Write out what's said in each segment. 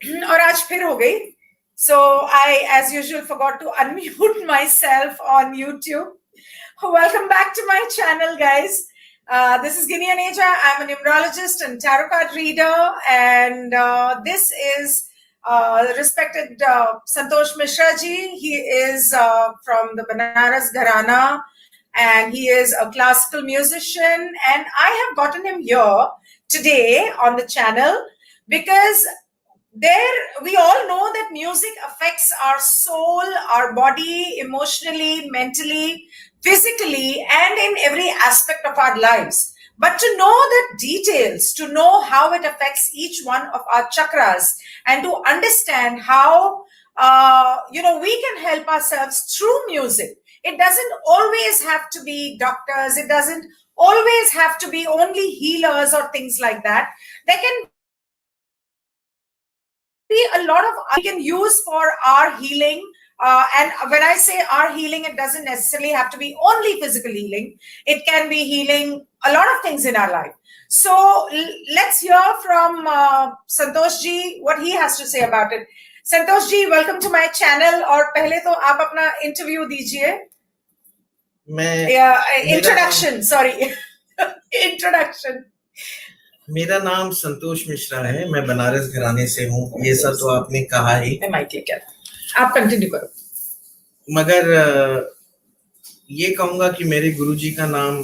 और आज फिर हो गई. So I, as usual, forgot to unmute myself on YouTube. Welcome back to my channel, guys. This is Guinea Aneja. I'm a numerologist and tarot card reader, and this is respected Santosh Mishra ji. He is from the Banaras Gharana, and he is a classical musician. And I have gotten him here today on the channel because we all know that music affects our soul, our body, emotionally, mentally, physically, and in every aspect of our lives. But to know the details, to know how it affects each one of our chakras, and to understand how we can help ourselves through music. It doesn't always have to be doctors. It doesn't always have to be only healers or things like that. There can be a lot of we can use for our healing. And when I say our healing, it doesn't necessarily have to be only physical healing. It can be healing a lot of things in our life. So let's hear from Santosh ji what he has to say about it. Santosh ji, welcome to my channel. और पहले तो आप अपना interview दीजिए. Introduction. मेरा नाम संतोष मिश्रा है. मैं बनारस घराने से हूँ. ये सब तो आपने कहा ही. आप कंटिन्यू करो. मगर ये कहूंगा कि मेरे गुरुजी का नाम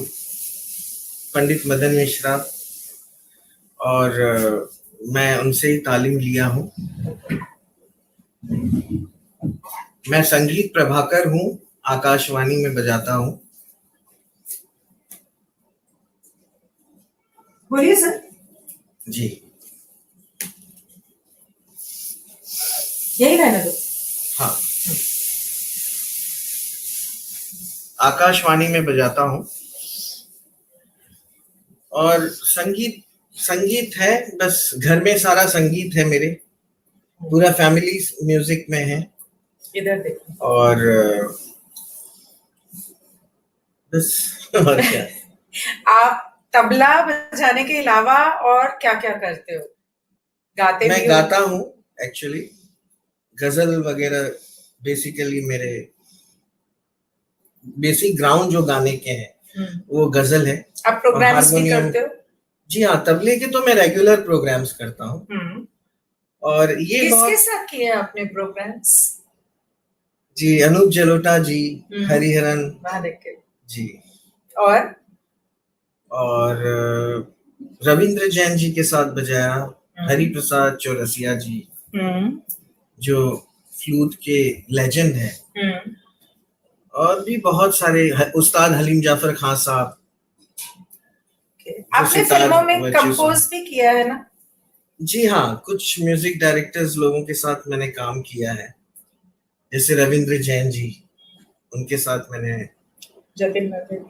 पंडित मदन मिश्रा, और मैं उनसे ही तालीम लिया हूँ. मैं संगीत प्रभाकर हूँ. आकाशवाणी में बजाता हूँ. बोलिए सर. जी, यही रहने दो. हाँ, आकाशवाणी में बजाता हूँ. और संगीत है, बस घर में सारा संगीत है. मेरे पूरा फैमिली म्यूजिक में है. इधर देखो. और बस और क्या. आप तबला बजाने के अलावा और क्या क्या करते हो? गाते मैं गाता हूँ एक्चुअली. गजल वगैरह बेसिकली मेरे बेसिक ग्राउंड जो गाने के हैं वो गजल है. आप प्रोग्राम्स भी करते हो? जी हाँ, तबले के तो मैं रेगुलर प्रोग्राम्स करता हूँ. और ये किसके साथ किए आपने प्रोग्राम्स? जी, अनूप जलोटा जी, हरिहरन जी, और रविंद्र जैन जी के साथ बजाया. हरि प्रसाद चौरसिया जी जो फ्लूट के लेजेंड है. और भी बहुत सारे, उस्ताद हलीम जाफर खान साहब. आपने फिल्मों में कंपोज भी किया है ना? जी हाँ, कुछ म्यूजिक डायरेक्टर्स लोगों के साथ मैंने काम किया है. जैसे रविंद्र जैन जी, उनके साथ मैंने,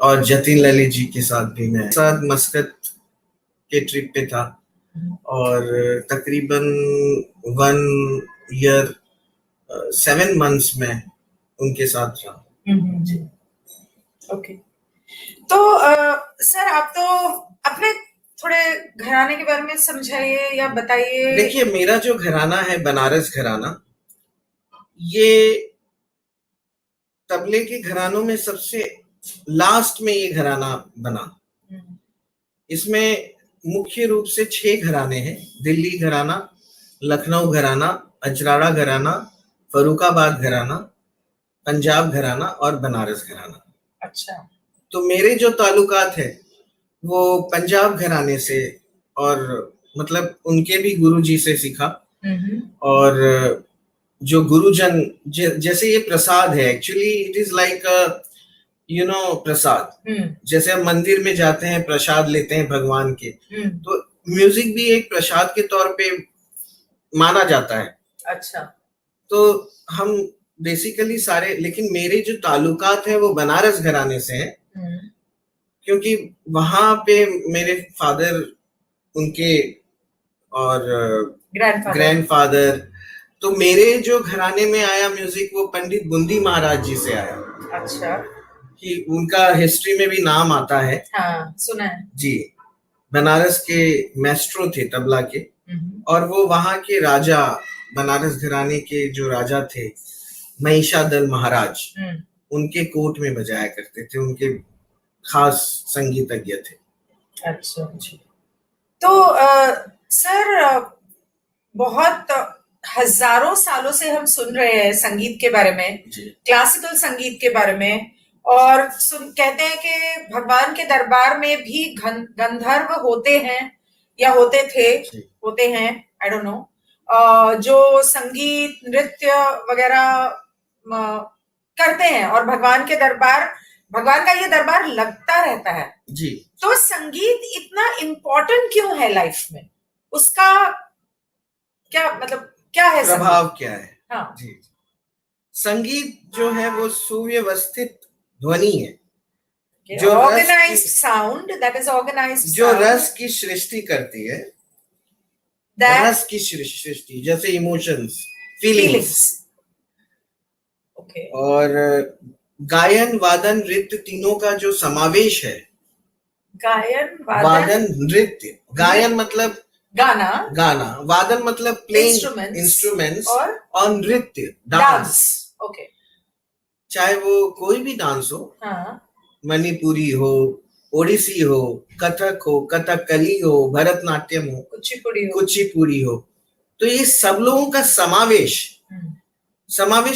और जतिन ललित जी के साथ भी मैं साथ मस्कत के ट्रिप पे था. और तकरीबन 1 ईयर 7 मंथ्स में उनके साथ था. ओके. तो सर, आप तो अपने थोड़े घराने के बारे में समझाइए या बताइए. देखिए, मेरा जो घराना है बनारस घराना, ये तबले के घरानों में सबसे लास्ट में ये घराना बना. इसमें मुख्य रूप से 6 घराने हैं. दिल्ली घराना, लखनऊ घराना, अजराड़ा घराना, फरुखाबाद घराना, पंजाब घराना और बनारस घराना. अच्छा. तो मेरे जो ताल्लुकात है वो पंजाब घराने से, और मतलब उनके भी गुरुजी से सीखा. और जो गुरुजन, जैसे ये प्रसाद है, एक्चुअली इट इज लाइक प्रसाद. जैसे हम मंदिर में जाते हैं, प्रसाद लेते हैं भगवान के, तो म्यूजिक भी एक प्रसाद के तौर पे माना जाता है. अच्छा. तो हम बेसिकली सारे, लेकिन मेरे जो ताल्लुकात है वो बनारस घराने से हैं. क्योंकि वहां पे मेरे फादर, उनके और ग्रैंडफादर, तो मेरे जो घराने में आया म्यूजिक वो पंडित बुंदी महाराज जी से आया. अच्छा. कि उनका हिस्ट्री में भी नाम आता है. हाँ, सुना है जी. बनारस के मैस्ट्रो थे तबला के, और वो वहां के राजा बनारस घराने के जो राजा थे महिषादल महाराज, उनके कोर्ट में बजाया करते थे, उनके खास संगीतज्ञ थे। अच्छा जी। तो सर, बहुत हजारों सालों से हम सुन रहे हैं संगीत के बारे में, क्लासिकल संगीत के बारे में, और कहते हैं कि भगवान के दरबार में भी गंधर्व होते हैं या होते थे, होते हैं, आई डोंट नो, जो संगीत नृत्य वगैरह करते हैं, और भगवान का ये दरबार लगता रहता है जी। तो संगीत इतना इम्पोर्टेंट क्यों है लाइफ में? उसका क्या मतलब, क्या है प्रभाव, क्या है? हाँ जी। संगीत जो है वो सुव्यवस्थित ध्वनि है, जो organised sound, that is organised, जो रस की सृष्टि करती है, रस की सृष्टि, जैसे इमोशंस, फीलिंग्स। ओके। और गायन वादन नृत्य तीनों का जो समावेश है, गायन वादन नृत्य, गायन मतलब गाना, वादन मतलब प्लेइंग इंस्ट्रूमेंट्स, और नृत्य डांस। ओके। चाहे वो कोई भी डांस हो, मणिपुरी हो, ओडिसी हो, कथक हो, कथकली हो, भरतनाट्यम हो, कुचिपुड़ी हो, तो ये सब लोगों का समावेश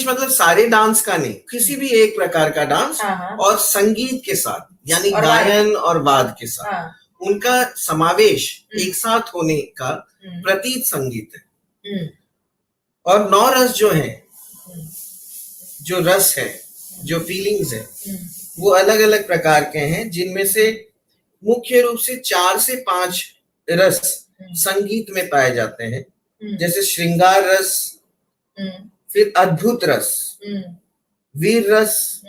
मतलब सारे डांस का नहीं, किसी भी एक प्रकार का डांस, और संगीत के साथ, यानी गायन और वाद के साथ, उनका समावेश एक साथ होने का प्रतीक संगीत है। और 9 रस जो है, जो रस है, जो फीलिंग्स है, वो अलग अलग प्रकार के हैं, जिनमें से मुख्य रूप से 4 से 5 रस संगीत में पाए जाते हैं, जैसे श्रृंगार रस, फिर अद्भुत रस, वीर रस,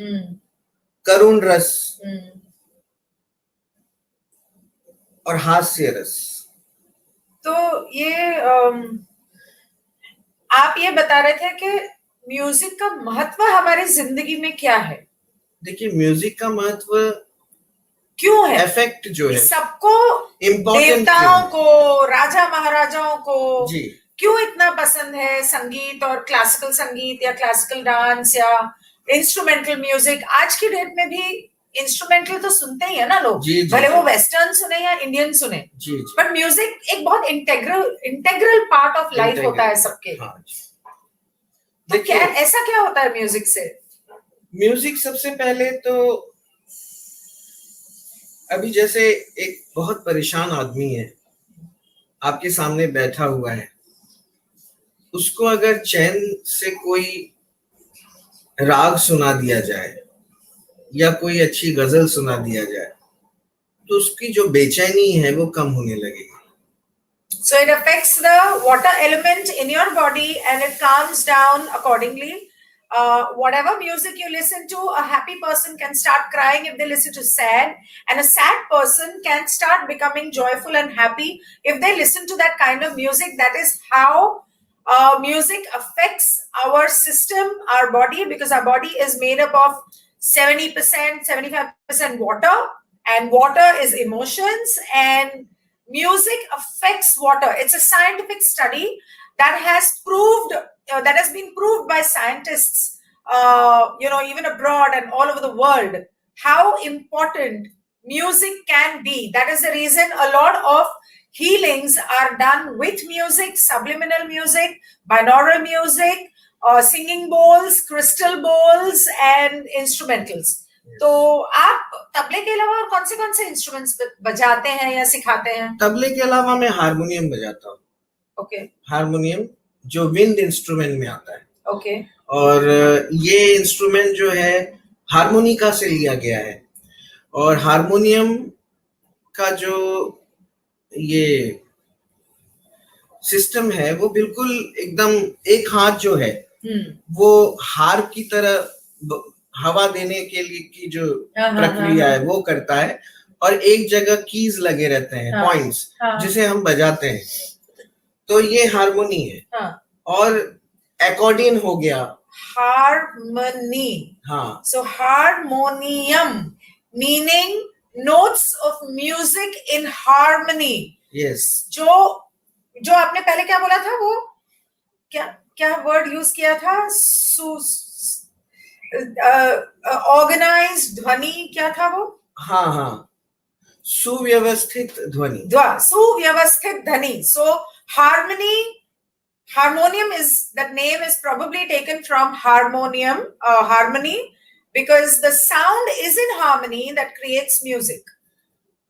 करुण रस, और हास्य रस। तो ये आप ये बता रहे थे कि म्यूजिक का महत्व हमारी जिंदगी में क्या है? देखिए, म्यूजिक का महत्व क्यों है, इफेक्ट जो है सबको, देवताओं को, राजा महाराजाओं को जी क्यों इतना पसंद है संगीत, और क्लासिकल संगीत या क्लासिकल डांस या इंस्ट्रूमेंटल म्यूजिक? आज की डेट में भी इंस्ट्रूमेंटल तो सुनते ही है ना लोग, भले वो वेस्टर्न सुने या इंडियन सुने, बट म्यूजिक एक बहुत इंटेग्रल पार्ट ऑफ लाइफ होता है सबके। तो क्या ऐसा क्या होता है म्यूजिक से? म्यूजिक सबसे पहले तो, अभी जैसे एक बहुत परेशान आदमी है आपके सामने बैठा हुआ है, उसको अगर चैन से कोई राग सुना दिया जाए या कोई अच्छी गजल सुना दिया जाए, तो उसकी जो बेचैनी है वो कम होने लगेगी। So it affects the water element in your body and it calms down accordingly. Whatever music you listen to, a happy person can start crying if they listen to sad, and a sad person can start becoming joyful and happy if they listen to that kind of music. That is how music affects our system, our body, because our body is made up of 70%, 75% water, and water is emotions, and music affects water. It's a scientific study that has been proved by scientists, even abroad and all over the world, how important music can be. That is the reason a lot of healings are done with music, subliminal music, binaural music, singing bowls, crystal bowls, and instrumentals. तो आप तबले के अलावा और कौन से instruments बजाते हैं या सिखाते हैं? तबले के अलावा मैं हारमोनियम बजाता हूँ। ओके। हारमोनियम जो विंड इंस्ट्रूमेंट में आता है। ओके। और ये इंस्ट्रूमेंट जो है हारमोनिका से लिया गया है, और हारमोनियम का जो ये सिस्टम है वो बिल्कुल एकदम एक हाथ जो है वो हार की तरह हवा देने के लिए की जो प्रक्रिया है वो करता है, और एक जगह कीज लगे रहते हैं, पॉइंट्स, जिसे हम बजाते हैं, तो ये हारमोनी है। और एकॉर्डियन हो गया, हारमोनी। हाँ, so harmonium meaning notes of music in harmony. Yes. जो आपने पहले क्या बोला था, वो क्या वर्ड यूज किया था? ऑर्गेनाइज्ड ध्वनि, क्या था वो? हाँ हाँ, सुव्यवस्थित ध्वनि। सुव्यवस्थित ध्वनि. So harmonium is, that name is probably taken from harmonium, harmony, because the sound is in harmony that creates music.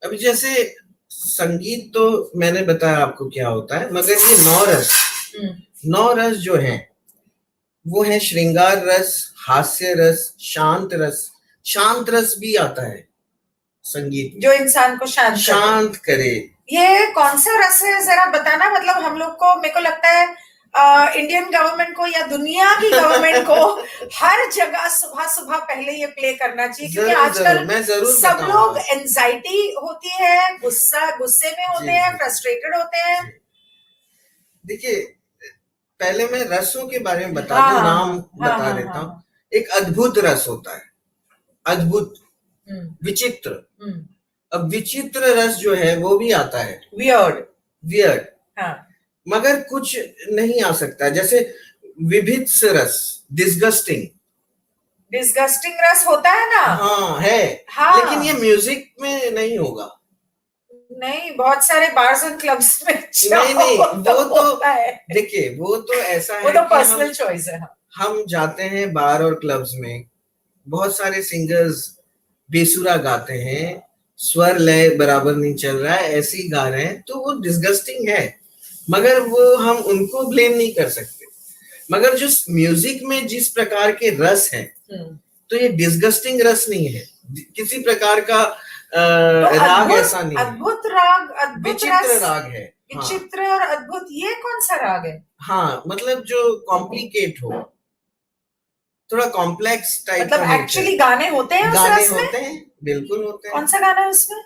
अभी जैसे संगीत तो मैंने बताया आपको क्या होता है, मगर ये 9 रस, 9 रस जो हैं वो है श्रृंगार रस, हास्य रस, शांत रस। शांत रस भी आता है संगीत, जो इंसान को शांत करे। ये कौन सा रस है जरा बताना, मतलब हम लोग को, मेरे को लगता है इंडियन गवर्नमेंट को या दुनिया की गवर्नमेंट को हर जगह सुबह सुबह पहले ये प्ले करना चाहिए, क्योंकि आजकल सब लोग एंजाइटी होती है, गुस्से में होते हैं, फ्रस्ट्रेटेड होते हैं। देखिए, पहले मैं रसों के बारे में बता दूं, नाम बता देता हूँ। एक अद्भुत रस होता है, अद्भुत, विचित्र। अब विचित्र रस जो है वो भी आता है, वियर्ड। मगर कुछ नहीं आ सकता, जैसे विभित्स रस, डिस्गस्टिंग रस होता है ना। हाँ है, लेकिन ये म्यूजिक में नहीं होगा। नहीं, बहुत सारे बार्स एंड क्लब्स में नहीं वो तो देखिए, वो तो ऐसा है, वो तो पर्सनल चॉइस है। हम जाते हैं बार और क्लब्स में, बहुत सारे सिंगर्स बेसुरा गाते हैं, स्वर लय बराबर नहीं चल रहा है, ऐसे ही गा रहे हैं, तो वो डिस्गस्टिंग है, मगर वो हम उनको ब्लेम नहीं कर सकते। मगर जो म्यूजिक में जिस प्रकार के रस हैं, तो ये डिस्गस्टिंग रस नहीं है, किसी प्रकार का राग ऐसा नहीं है। अद्भुत राग, विचित्र राग है। विचित्र और अद्भुत, ये कौन सा राग है? हाँ, मतलब जो कॉम्प्लिकेट हो, थोड़ा कॉम्प्लेक्स टाइप, मतलब एक्चुअली गाने होते हैं उस रस में? होते हैं, बिल्कुल होते हैं। कौन सा गाना है उसमें?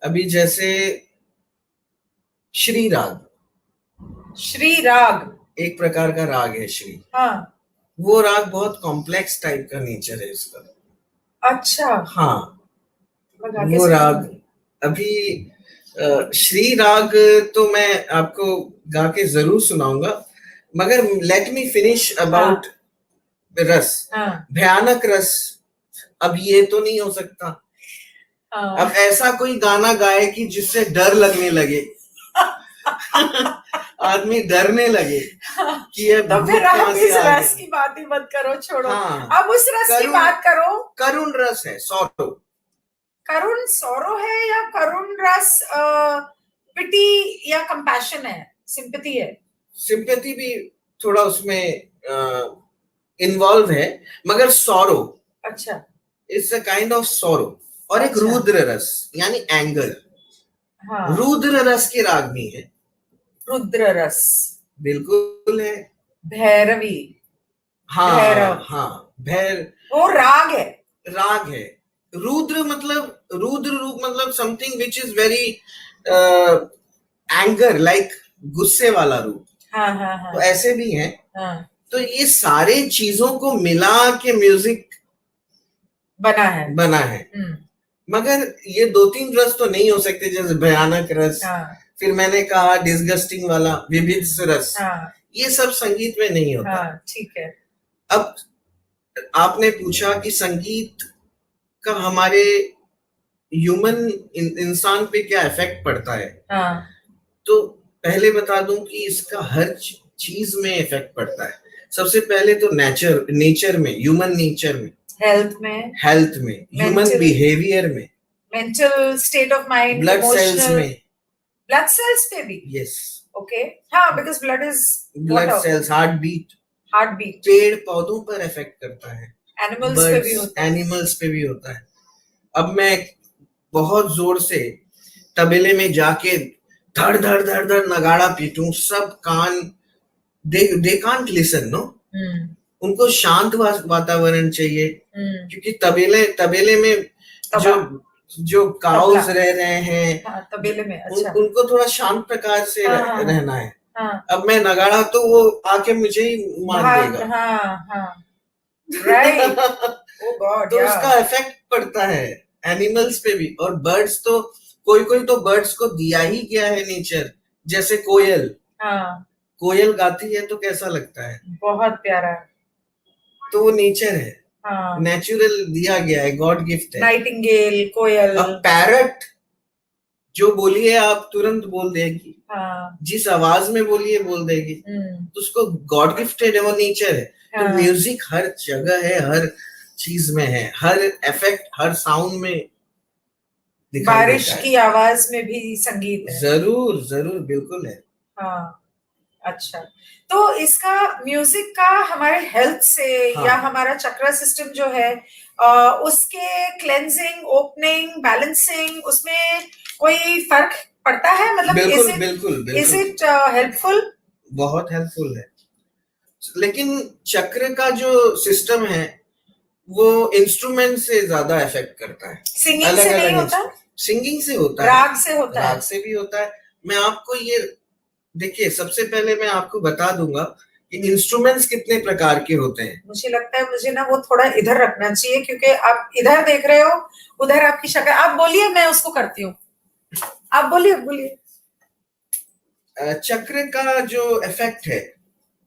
अभी जैसे श्री राग एक प्रकार का राग है, श्री। हाँ, वो राग बहुत कॉम्प्लेक्स टाइप का नेचर है इसका। अच्छा। हाँ, वो राग, अभी श्री राग तो मैं आपको गा के जरूर सुनाऊंगा, मगर लेट मी फिनिश अबाउट रस। भयानक रस, अब ये तो नहीं हो सकता। अब ऐसा कोई गाना गाए कि जिससे डर लगने लगे आदमी डरने लगे कि ये तो फिर आप इस रस की बात ही मत करो, छोड़ो। अब उस रस की बात करो। करुण रस है, सॉरो। करुण सॉरो है या करुण रस पिटी या कंपैशन है, सिंपैथी है? सिंपैथी भी थोड़ा उसमें इन्वॉल्व है, मगर सॉरो, अच्छा, it's a kind of sorrow. और एक रुद्र रस यानी एंगर। हाँ। रुद्र रस के राग भी है। रुद्र रस बिल्कुल है। भैरवी। हाँ, भैरव। हाँ, वो राग है। रुद्र मतलब, रुद्र रूप मतलब something which is very anger, like गुस्से वाला रूप। हाँ। तो ऐसे भी है। हाँ। तो ये सारे चीजों को मिला के म्यूजिक बना है। मगर ये 2-3 रस तो नहीं हो सकते, जैसे भयानक रस। हाँ। फिर मैंने कहा डिस्गस्टिंग वाला, विभित्स रस। हाँ। ये सब संगीत में नहीं होता। हाँ, ठीक है। अब आपने पूछा कि संगीत का हमारे ह्यूमन इंसान पे क्या इफेक्ट पड़ता है। हाँ। तो पहले बता दूं कि इसका हर चीज में इफेक्ट पड़ता है। सबसे पहले तो नेचर में, ह्यूमन नेचर में, हेल्थ में, ह्यूमन बिहेवियर में, mental state of mind, blood cells में, ब्लड सेल्स पे भी। Yes, okay. हाँ, because blood cells, heart beat, पेड़ पौधों पर इफेक्ट करता है, एनिमल्स पे भी होता है। अब मैं बहुत जोर से तबेले में जाके धड़ धड़ धड़ धड़ नगाड़ा पीटूं, सब कान, दे कांट लिसन, नो। उनको शांत वातावरण चाहिए, क्योंकि तबेले में जो काउस रह रहे हैं, हाँ, तबेले में, अच्छा। उनको थोड़ा शांत प्रकार से रहना है। हाँ। अब मैं नगाड़ा तो वो आके मुझे ही मार देगा। हाँ, राइट। तो उसका इफेक्ट पड़ता है एनिमल्स पे भी। और बर्ड्स तो कोई तो बर्ड्स को दिया ही गया है नेचर, जैसे कोयल। कोयल गाती है तो कैसा लगता है? बहुत प्यारा। तो वो नेचर है, हाँ, नेचुरल दिया गया है, गॉड गिफ्ट है। नाइटिंगेल, कोयल। अब पैरट जो बोलिए आप तुरंत बोल देगी, हाँ, जिस आवाज में बोलिए बोल देगी, तो उसको गॉड गिफ्टेड है, वो नेचर है। तो हाँ। म्यूजिक हर जगह है, हर चीज में है, हर इफेक्ट, हर साउंड में दिखाई बारिश देता है। की आवाज में भी संगीत है। जरूर जरूर, बिल्कुल है। हाँ, अच्छा। तो इसका म्यूजिक का हमारे हेल्थ से हाँ। या हमारा चक्र सिस्टम जो है उसके क्लेंजिंग, ओपनिंग, बैलेंसिंग, उसमें कोई फर्क पड़ता है? मतलब बिल्कुल बिल्कुल इज बिल्कुल, इट हेल्पफुल? बहुत हेल्पफुल है। लेकिन चक्र का जो सिस्टम है वो इंस्ट्रूमेंट से ज्यादा इफेक्ट करता है। सिंगिंग अलग से नहीं अलग होता? सिंगिंग से होता है, राग से होता है? राग से भी होता है। मैं आपको ये देखिए, सबसे पहले मैं आपको बता दूंगा कि इंस्ट्रूमेंट्स कितने प्रकार के होते हैं। मुझे लगता है मुझे ना वो थोड़ा इधर रखना चाहिए, क्योंकि आप इधर देख रहे हो, उधर आपकी शक्ल। आप बोलिए, मैं उसको करती हूँ। आप बोलिए बोलिए। चक्र का जो इफेक्ट है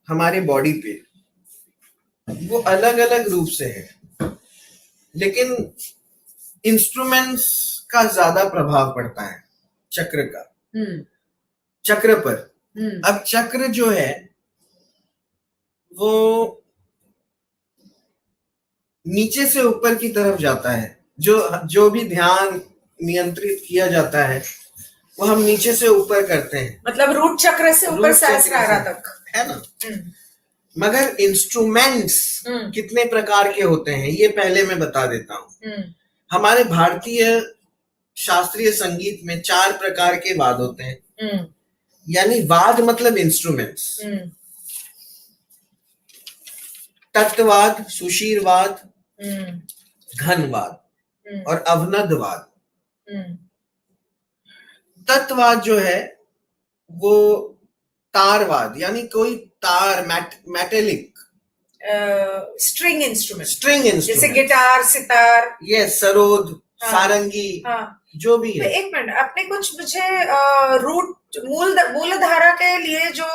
हमारे बॉडी पे वो अलग अलग रूप से है, लेकिन इंस्ट्रूमेंट्स का ज्यादा प्रभाव पड़ता है चक्र का, चक्र पर। अब चक्र जो है वो नीचे से ऊपर की तरफ जाता है। जो जो भी ध्यान नियंत्रित किया जाता है वो हम नीचे से ऊपर करते हैं, मतलब रूट चक्र से ऊपर सहस्त्रारा तक, है ना। मगर इंस्ट्रूमेंट्स कितने प्रकार के होते हैं ये पहले मैं बता देता हूँ। हमारे भारतीय शास्त्रीय संगीत में 4 प्रकार के वाद्य होते हैं। यानी वाद्य मतलब इंस्ट्रूमेंट्स। तत्वाद, सुशीरवाद, घनवाद और अवनदवाद। तत्वाद जो है वो तारवाद, यानी कोई तार, मेटेलिक स्ट्रिंग इंस्ट्रूमेंट, जैसे इंस्ट्रूमेंट, गिटार, सितार, ये सरोद, हाँ, सारंगी, हाँ, जो भी है। एक मिनट, आपने कुछ मुझे रूट मूल धारा के लिए जो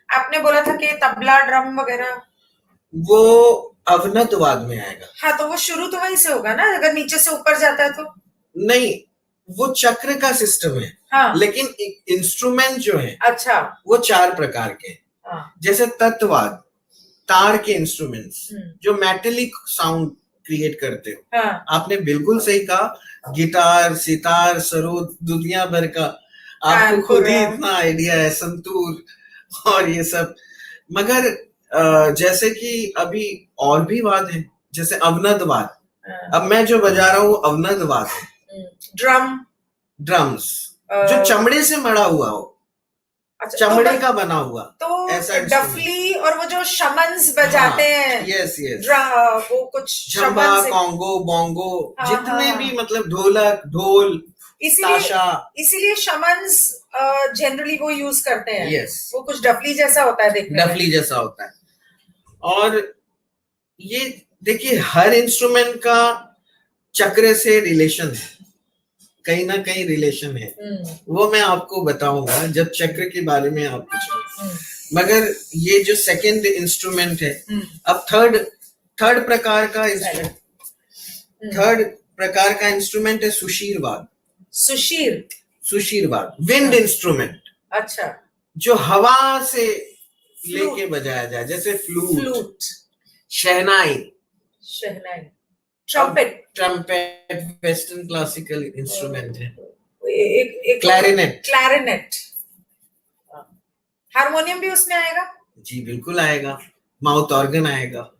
आपने बोला था कि तबला, ड्रम वगैरह, वो अवनतवाद में आएगा। हाँ, तो वो शुरू तो वहीं से होगा ना, अगर नीचे से ऊपर जाता है तो? नहीं, वो चक्र का सिस्टम है। हाँ। लेकिन इंस्ट्रूमेंट जो है, अच्छा, वो 4 प्रकार के। हाँ। जैसे तत्वाद, तार के इंस्ट्रूमेंट्स जो मेटेलिक साउंड क्रिएट करते हो। हाँ। आपने बिल्कुल सही कहा, गिटार, सितार, सरोद, दुनिया भर का आपको खुद ही इतना आइडिया है, संतूर और ये सब। मगर जैसे कि अभी और भी वाद है, जैसे अवनदवाद। अब मैं जो बजा रहा हूँ अवनदवाद है। ड्रम्स जो चमड़े से मड़ा हुआ हो, अच्छा, चमड़े का बना हुआ, तो ऐसा डफली और वो जो शमन्स बजाते हैं, यस यस, वो कुछ झंबा, कॉन्गो, बोंगो, जितने भी मतलब ढोलक, ढोल, ताशा, इसीलिए शमन्स जनरली वो यूज करते हैं। यस, वो कुछ डफली जैसा होता है देखने में। डफली जैसा होता है। और ये देखिए, हर इंस्ट्रूमेंट का चक्र से रिलेशन है, कहीं ना कहीं रिलेशन है। वो मैं आपको बताऊंगा जब चक्र के बारे में आप पूछो। मगर ये जो सेकंड इंस्ट्रूमेंट है, अब थर्ड प्रकार का इंस्ट्रूमेंट है सुशीरवाद। सुशीरवाद विंड इंस्ट्रूमेंट। अच्छा, जो हवा से लेके बजाया जाए, जैसे फ्लूट, शहनाई, ट्रम्पेट वेस्टर्न क्लासिकल इंस्ट्रूमेंट है। क्लैरिनेट, हारमोनियम भी उसमें आएगा? जी बिल्कुल आएगा। माउथ ऑर्गन आएगा,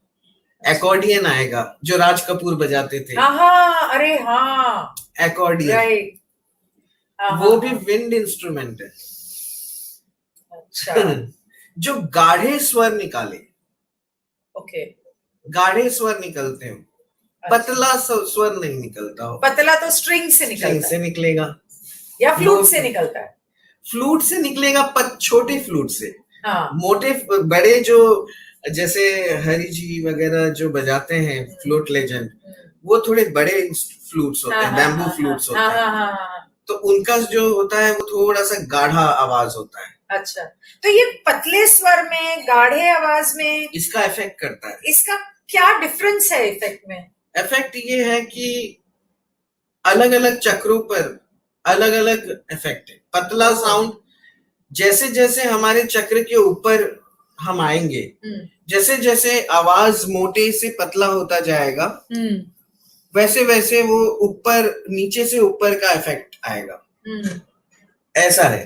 एकॉर्डियन आएगा जो राज कपूर बजाते थे। अरे हाँ, एकॉर्डियन, राइट, वो भी विंड इंस्ट्रूमेंट है। अच्छा। जो गाढ़े स्वर निकाले, ओके, गाढ़े स्वर निकलते हो, पतला स्वर नहीं निकलता हो। पतला तो स्ट्रिंग से निकलेगा या फ्लूट से निकलता है? फ्लूट से निकलेगा, छोटे फ्लूट से। हाँ। मोटे बड़े जो जैसे हरी जी वगैरह जो बजाते हैं फ्लूट लेजेंड, वो थोड़े बड़े फ्लूट्स होते हैं, बैम्बू फ्लूट्स होते हैं। तो उनका जो होता है वो थोड़ा सा गाढ़ा आवाज होता है। अच्छा, तो ये पतले स्वर में, गाढ़े आवाज में इसका इफेक्ट करता है। इसका क्या डिफरेंस है इफेक्ट में? इफेक्ट ये है कि अलग अलग चक्रों पर अलग अलग इफेक्ट है। पतला साउंड जैसे जैसे हमारे चक्र के ऊपर हम आएंगे, जैसे जैसे आवाज मोटे से पतला होता जाएगा, वैसे वैसे वो ऊपर, नीचे से ऊपर का इफेक्ट आएगा। ऐसा है।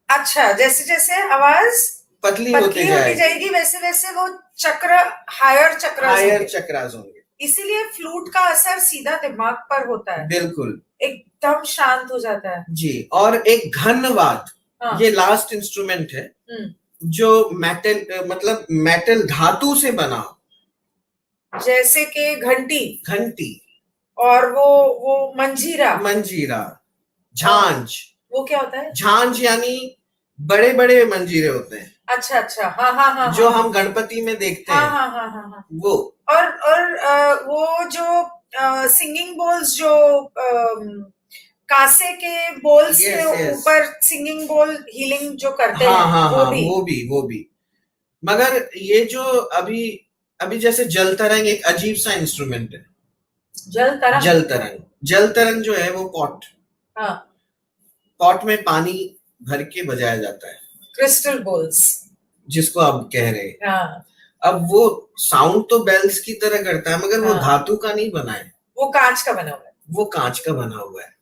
अच्छा, जैसे जैसे आवाज पतली होती जाएगी वैसे वैसे वो चक्र हायर चक्रास होंगे। इसीलिए फ्लूट का असर सीधा दिमाग पर होता है। बिल्कुल, एकदम शांत हो जाता है जी। और एक घनवाद, ये लास्ट इंस्ट्रूमेंट है जो मेटल, मतलब मेटल धातु से बना, जैसे कि घंटी और वो मंजीरा, झांझ। वो क्या होता है? झांझ यानी बड़े बड़े मंजीरे होते हैं। अच्छा अच्छा, हाँ हाँ हाँ, जो हम गणपति में देखते हैं। हाँ हाँ हाँ हाँ, वो। और वो जो सिंगिंग बोल्स, जो कासे के बोल्स के ऊपर सिंगिंग बोल हीलिंग जो करते हैं, वो भी। मगर ये जो अभी जैसे जल तरंग एक अजीब सा इंस्ट्रूमेंट है। जल तरंग जो है वो पॉट में पानी भर के बजाया जाता है, क्रिस्टल बोल्स जिसको आप कह रहे हैं। अब वो साउंड तो बेल्स की तरह करता है, मगर वो धातु का नहीं बना है, वो कांच का बना हुआ है।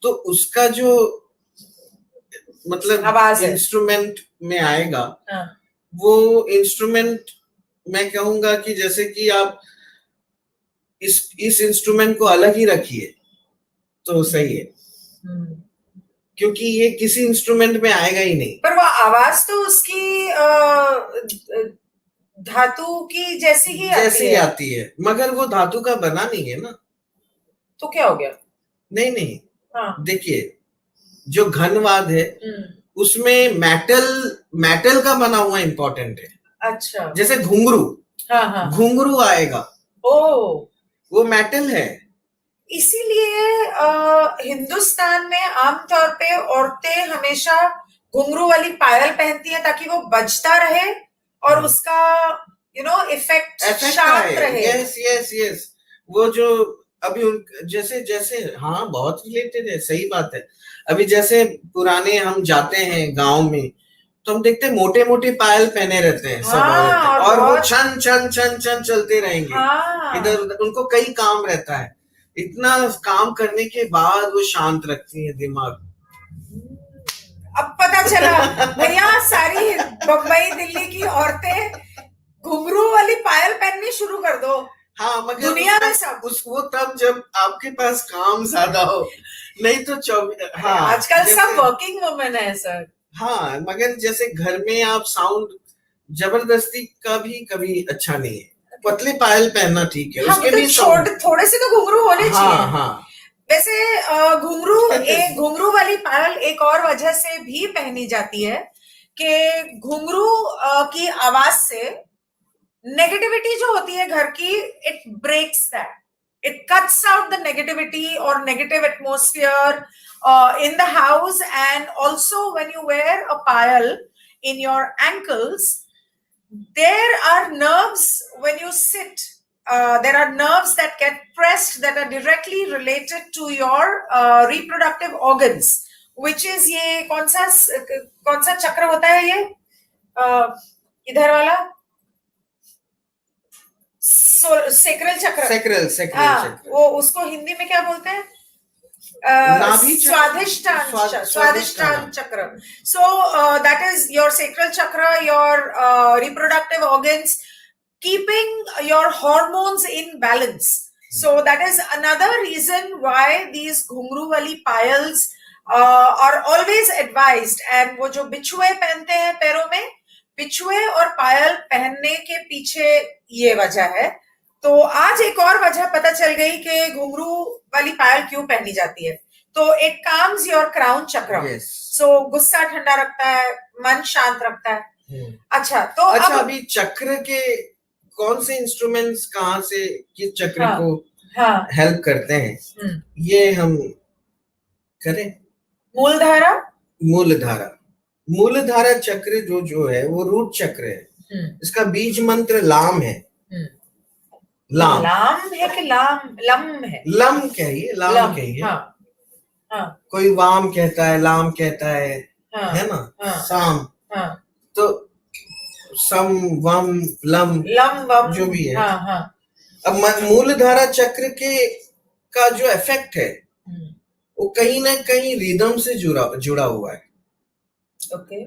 तो उसका जो मतलब इंस्ट्रूमेंट में आएगा, वो इंस्ट्रूमेंट मैं कहूंगा कि जैसे कि आप इस इंस्ट्रूमेंट को अलग ही रखिए तो सही है, क्योंकि ये किसी इंस्ट्रूमेंट में आएगा ही नहीं। पर वो आवाज तो उसकी धातु की जैसी ही आती है, मगर वो धातु का बना नहीं है ना। तो क्या हो गया? नहीं, देखिए, जो घनवाद है उसमें मेटल का बना हुआ इंपॉर्टेंट है। अच्छा, जैसे घुंघरू आएगा, वो मेटल है। इसीलिए हिंदुस्तान में आमतौर पे औरतें हमेशा घुंघरू वाली पायल पहनती हैं ताकि वो बजता रहे और उसका इफेक्ट शांत रहे। यस, वो जो अभी जैसे जैसे, हाँ, बहुत रिलेटेड है, सही बात है। अभी जैसे पुराने हम जाते हैं गांव में, तो हम देखते हैं मोटे मोटे पायल पहने रहते हैं सब औरतें, और वो छन छन छन छन चलते रहेंगे इधर उधर। उनको कई काम रहता है, इतना काम करने के बाद वो शांत रखती है दिमाग। अब पता चला भैया, सारी बम्बई दिल्ली की औरतें घुंघरू वाली पायल पहननी शुरू कर दो। हाँ, मगर दुनिया में सब वो तब जब आपके पास काम ज्यादा हो, नहीं तो आजकल सब वर्किंग वुमेन है सर। हाँ, मगर जैसे घर में आप साउंड जबरदस्ती का भी कभी अच्छा नहीं है। पतले पायल पहनना ठीक है, उसके भी थोड़े से तो घुंघरू होने चाहिए। हाँ, वैसे घुंघरू वाली पायल एक और वजह से भी पहनी जाती है कि घुंघरू की आवाज से नेगेटिविटी जो होती है घर की, it breaks that, it cuts out the negativity और negative atmosphere in the house. And also when you wear a payal in your ankles, there are nerves when you sit, there are nerves that get pressed that are directly related to your reproductive organs, which is ये कौन सा चक्र होता है ये इधर वाला? Sacral चक्र। वो उसको हिंदी में क्या बोलते हैं? Swadhisthana chakra. So that is your sacral chakra, your reproductive organs, keeping your hormones in balance. So that is another reason why these घुंघरू वाली piles are always advised. And वो जो बिछुए पहनते हैं पैरों में, बिछुए और पायल पहनने के पीछे ये वजह है। तो आज एक और वजह पता चल गई कि घुंघरू वाली पायल क्यों पहनी जाती है। तो इट काम्स योर क्राउन चक्र, सो गुस्सा ठंडा रखता है, मन शांत रखता है। अच्छा, तो अच्छा, अभी चक्र के कौन से इंस्ट्रूमेंट्स कहाँ से किस चक्र को हेल्प करते हैं, ये हम करें। मूलधारा मूलधारा चक्र जो है वो रूट चक्र है। इसका बीज मंत्र लाम है। लाम लाम है कि लाम लम है? लम कहिए, लाम कहिए। हाँ, हाँ, कोई वाम कहता है, लाम कहता है, हाँ, है ना? हाँ, साम, हाँ, तो सम वम लम लम वम जो भी है। हाँ, हाँ, अब मूलधारा चक्र के का जो इफेक्ट है वो कहीं ना कहीं रिदम से जुड़ा हुआ है। ओके,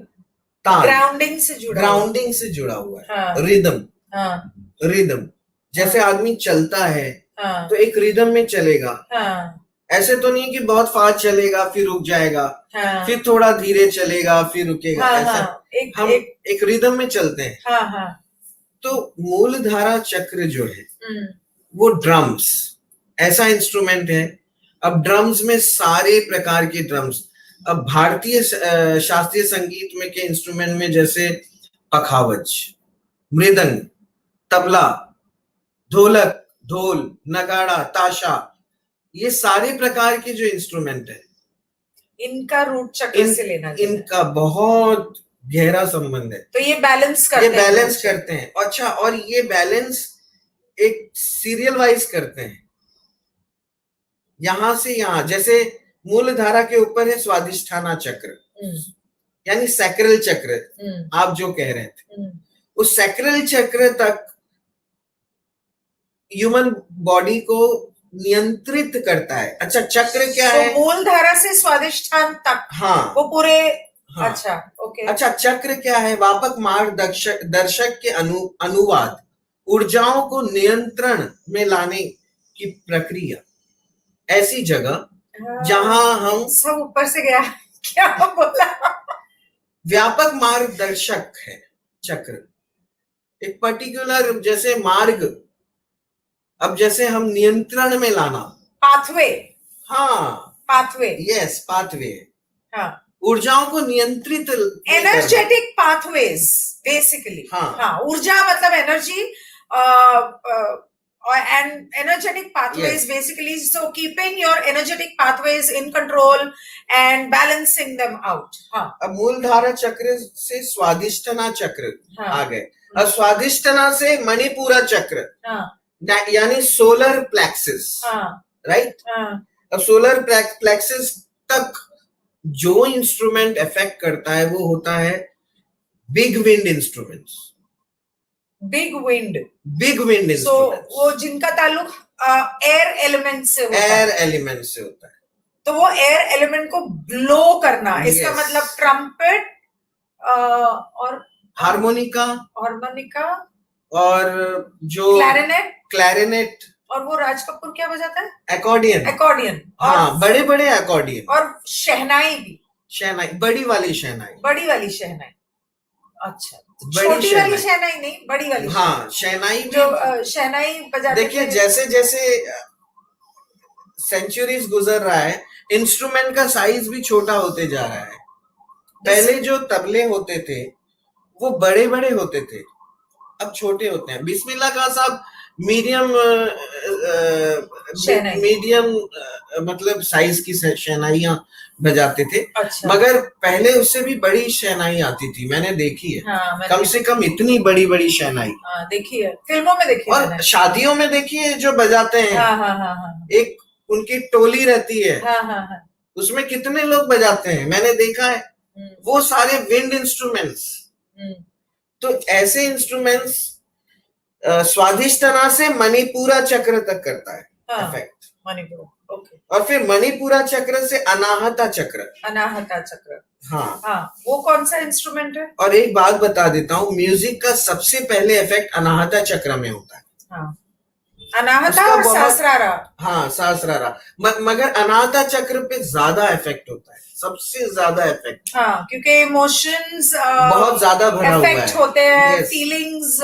ताल, ग्राउंडिंग से जुड़ा हुआ है। हाँ, रिदम, हाँ, रिदम जैसे आदमी चलता है हाँ, तो एक रिदम में चलेगा। हाँ, ऐसे तो नहीं कि बहुत फास्ट चलेगा फिर रुक जाएगा, हाँ, फिर थोड़ा धीरे चलेगा फिर रुकेगा। हाँ, ऐसा हाँ, हम एक रिदम में चलते हैं। हाँ, हाँ, तो मूलधारा चक्र जो है वो ड्रम्स ऐसा इंस्ट्रूमेंट है। अब ड्रम्स में सारे प्रकार के ड्रम्स, अब भारतीय शास्त्रीय संगीत में के इंस्ट्रूमेंट में जैसे पखावज, मृदंग, तबला, ढोलक, ढोल, नगाड़ा, ताशा, ये सारे प्रकार के जो इंस्ट्रूमेंट है इनका रूट चक्र से लेना इनका बहुत गहरा संबंध है। तो ये बैलेंस करते हैं। अच्छा, और ये बैलेंस एक सीरियल वाइज करते हैं, यहां से यहां। जैसे मूलधारा के ऊपर है स्वादिष्ठाना चक्र, यानी सैक्रल चक्र, आप जो कह रहे थे, उस सैक्रल चक्र तक ह्यूमन बॉडी को नियंत्रित करता है। अच्छा, चक्र क्या है? मूलधारा से स्वादिष्ठान तक, हाँ, वो पूरे। हाँ, अच्छा, ओके। अच्छा, चक्र क्या है? व्यापक मार्गदर्शक के अनुवाद, ऊर्जाओं को नियंत्रण में लाने की प्रक्रिया। ऐसी जगह जहां हम सब ऊपर से गया क्या बोला? व्यापक मार्गदर्शक है चक्र, एक पर्टिकुलर जैसे मार्ग। अब जैसे हम नियंत्रण में लाना, पाथवे। हाँ, पाथवे, यस, पाथवे। हाँ, ऊर्जाओं को नियंत्रित, एनर्जेटिक पाथवेज बेसिकली। हाँ, ऊर्जा मतलब energy, and energetic pathways, yes, basically. So keeping your energetic pathways in control and balancing them out. हाँ, अब मूलधारा चक्र से स्वादिष्ठना चक्र आ गए। अब स्वादिष्ठना से मणिपुरा चक्र, यानी सोलर प्लेक्सिस, राइट? अब सोलर प्लेक्सिस तक जो इंस्ट्रूमेंट इफेक्ट करता है वो होता है big wind instruments. Big wind so वो जिनका ताल्लुक एयर एलिमेंट से होता है, तो वो एयर एलिमेंट को ब्लो करना, yes, इसका मतलब ट्रम्पेट और हार्मोनिका और जो क्लैरिनेट और वो राज कपूर क्या बजाता है? अकॉर्डियन। हाँ, बड़े बड़े अकॉर्डियन और शहनाई भी, बड़ी वाली शहनाई। अच्छा, छोटी वाली शहनाई नहीं, बड़ी वाली। हाँ, शहनाई जो शहनाई बजाते। देखिए, जैसे जैसे सेंचुरीज गुजर रहा है, इंस्ट्रूमेंट का साइज भी छोटा होते जा रहा है। पहले जो तबले होते थे वो बड़े बड़े होते थे, अब छोटे होते हैं। बिस्मिल्लाह खां साहब मीडियम मतलब साइज की शहनाइयां बजाते थे। अच्छा। मगर पहले उससे भी बड़ी शहनाई आती थी, मैंने देखी है। हाँ, कम से कम इतनी बड़ी बड़ी शहनाई देखी है, फिल्मों में देखी है, और शादियों में देखी है जो बजाते हैं। हाँ। एक उनकी टोली रहती है। हाँ। उसमें कितने लोग बजाते हैं, मैंने देखा है। वो सारे विंड इंस्ट्रूमेंट्स। तो ऐसे इंस्ट्रूमेंट्स स्वादिष्ठना से मणिपुरा चक्र तक करता है इफेक्ट। मणिपुरा, ओके। और फिर मणिपुरा चक्र से अनाहता चक्र। हाँ, वो कौन सा इंस्ट्रूमेंट है? और एक बात बता देता हूँ, म्यूजिक का सबसे पहले इफेक्ट अनाहता चक्र में होता है। हाँ, अनाहता और सहस्रारा। हाँ, सहस्रारा, मगर अनाहता चक्र पे ज्यादा इफेक्ट होता है, सबसे ज्यादा इफेक्ट। हाँ, क्योंकि इमोशंस बहुत ज्यादा भरा हुआ है, होते हैं, फीलिंग्स।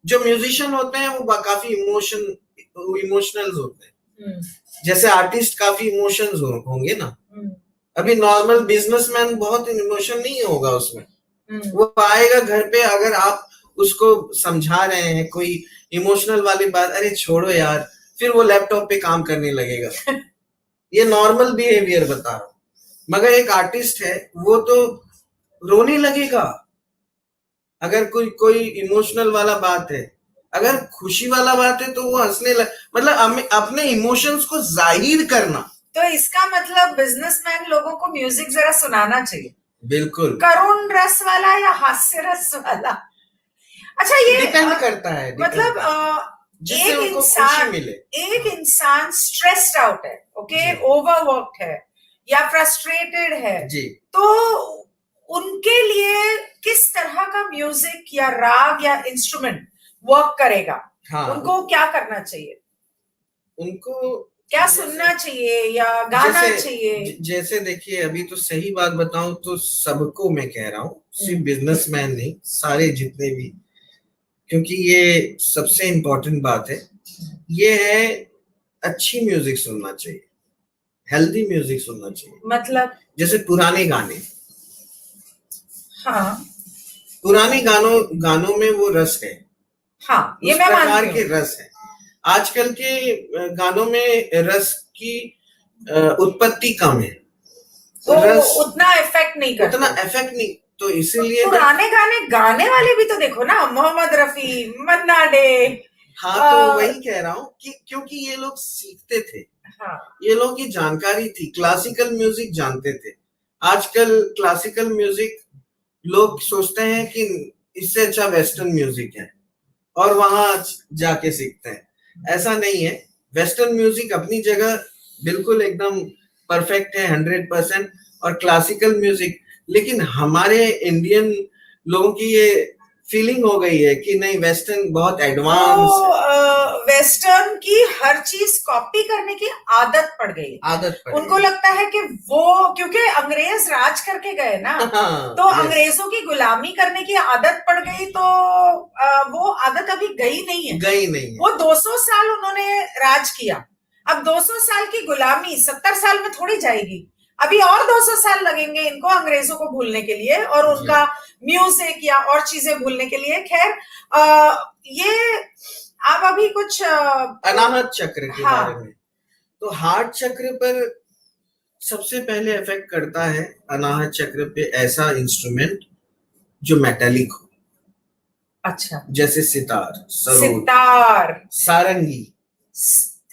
जो म्यूजिशियन होते हैं वो काफी इमोशनल होते हैं। जैसे आर्टिस्ट काफी इमोशंस होंगे ना। अभी नॉर्मल बिजनेसमैन बहुत इमोशन नहीं होगा उसमें। वो आएगा घर पे, अगर आप उसको समझा रहे हैं कोई इमोशनल वाली बात, अरे छोड़ो यार, फिर वो लैपटॉप पे काम करने लगेगा। ये नॉर्मल बिहेवियर बता रहा हूं। मगर एक आर्टिस्ट है, वो तो रोने लगेगा। अगर कोई कोई इमोशनल वाला बात है, अगर खुशी वाला बात है तो वो हंसने लग, मतलब हमें अपने इमोशंस को जाहिर करना। तो इसका मतलब बिजनेसमैन लोगों को म्यूजिक जरा सुनाना चाहिए, बिल्कुल करुण रस वाला या हास्य रस वाला। अच्छा, ये डिपेंड करता है, मतलब जिससे एक उनको खुशी इंसान मिले। एक इंसान स्ट्रेस्ड आउट है, ओके, ओवरवर्क्ड है या फ्रस्ट्रेटेड है जी, तो उनके लिए किस तरह का म्यूजिक या राग या इंस्ट्रूमेंट वर्क करेगा? हाँ, उनको क्या करना चाहिए? उनको क्या सुनना चाहिए या गाना चाहिए? जैसे देखिए, अभी तो सही बात बताऊं तो सबको मैं कह रहा हूँ, सिर्फ बिजनेसमैन नहीं, सारे जितने भी, क्योंकि ये सबसे इम्पोर्टेंट बात है, ये है अच्छी म्यूजिक सुनना चाहिए, हेल्दी म्यूजिक सुनना चाहिए। मतलब जैसे पुराने गाने, हाँ पुराने गानों में वो रस है, हाँ, ये उस मैं प्रकार मानती के हूँ। रस है। आजकल के गानों में रस की उत्पत्ति कम है, वो रस उतना इफेक्ट नहीं करते, उतना इफेक्ट नहीं, तो इसीलिए पुराने गाने गाने वाले भी तो देखो ना, मोहम्मद रफी, मन्ना डे। हाँ, तो वही कह रहा हूँ कि क्योंकि ये लोग सीखते थे, हाँ, ये लोग की जानकारी थी, क्लासिकल म्यूजिक जानते थे। आजकल क्लासिकल म्यूजिक लोग सोचते हैं कि इससे अच्छा वेस्टर्न म्यूजिक है और वहां जाके सीखते हैं। ऐसा नहीं है, वेस्टर्न म्यूजिक अपनी जगह बिल्कुल एकदम परफेक्ट है, 100%, और क्लासिकल म्यूजिक, लेकिन हमारे इंडियन लोगों की ये फीलिंग हो गई है कि नहीं, वेस्टर्न बहुत एडवांस है। वेस्टर्न की हर चीज कॉपी करने की आदत पड़ गई, उनको लगता है कि वो, क्योंकि अंग्रेज राज करके गए ना, तो अंग्रेजों की गुलामी करने की आदत पड़ गई, तो वो आदत अभी गई नहीं है। वो 200 साल उन्होंने राज किया, अब 200 साल की गुलामी 70 साल में थोड़ी जाएगी, अभी और 200 साल लगेंगे इनको अंग्रेजों को भूलने के लिए और उनका म्यूजिक या और चीजें भूलने के लिए। खैर, ये आप अभी कुछ अनाहत चक्र के बारे में, तो हार्ट चक्र पर सबसे पहले इफेक्ट करता है, अनाहत चक्र पे ऐसा इंस्ट्रूमेंट जो मेटालिक हो। अच्छा, जैसे सितार, सारंगी,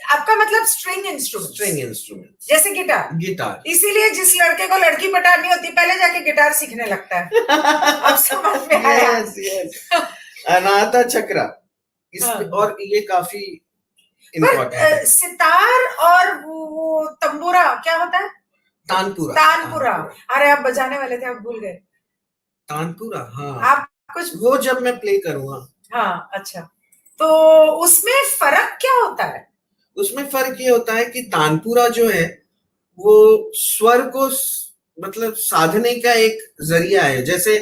आपका मतलब स्ट्रिंग इंस्ट्रूमेंट, जैसे गिटार। इसीलिए जिस लड़के को लड़की पटानी होती पहले जाके गिटार सीखने लगता है। अब समझ में आया। अनाहत चक्र इसमें, और ये काफी इम्पोर्टेंट है। सितार और वो तंबूरा क्या होता है? तानपुरा। अरे आप बजाने वाले थे, आप भूल गए। तानपुरा, हाँ, आप कुछ वो जब मैं प्ले करूंगा। हाँ, अच्छा, तो उसमें फर्क क्या होता है? उसमें फर्क ये होता है कि तानपुरा जो है वो स्वर को मतलब साधने का एक जरिया है। जैसे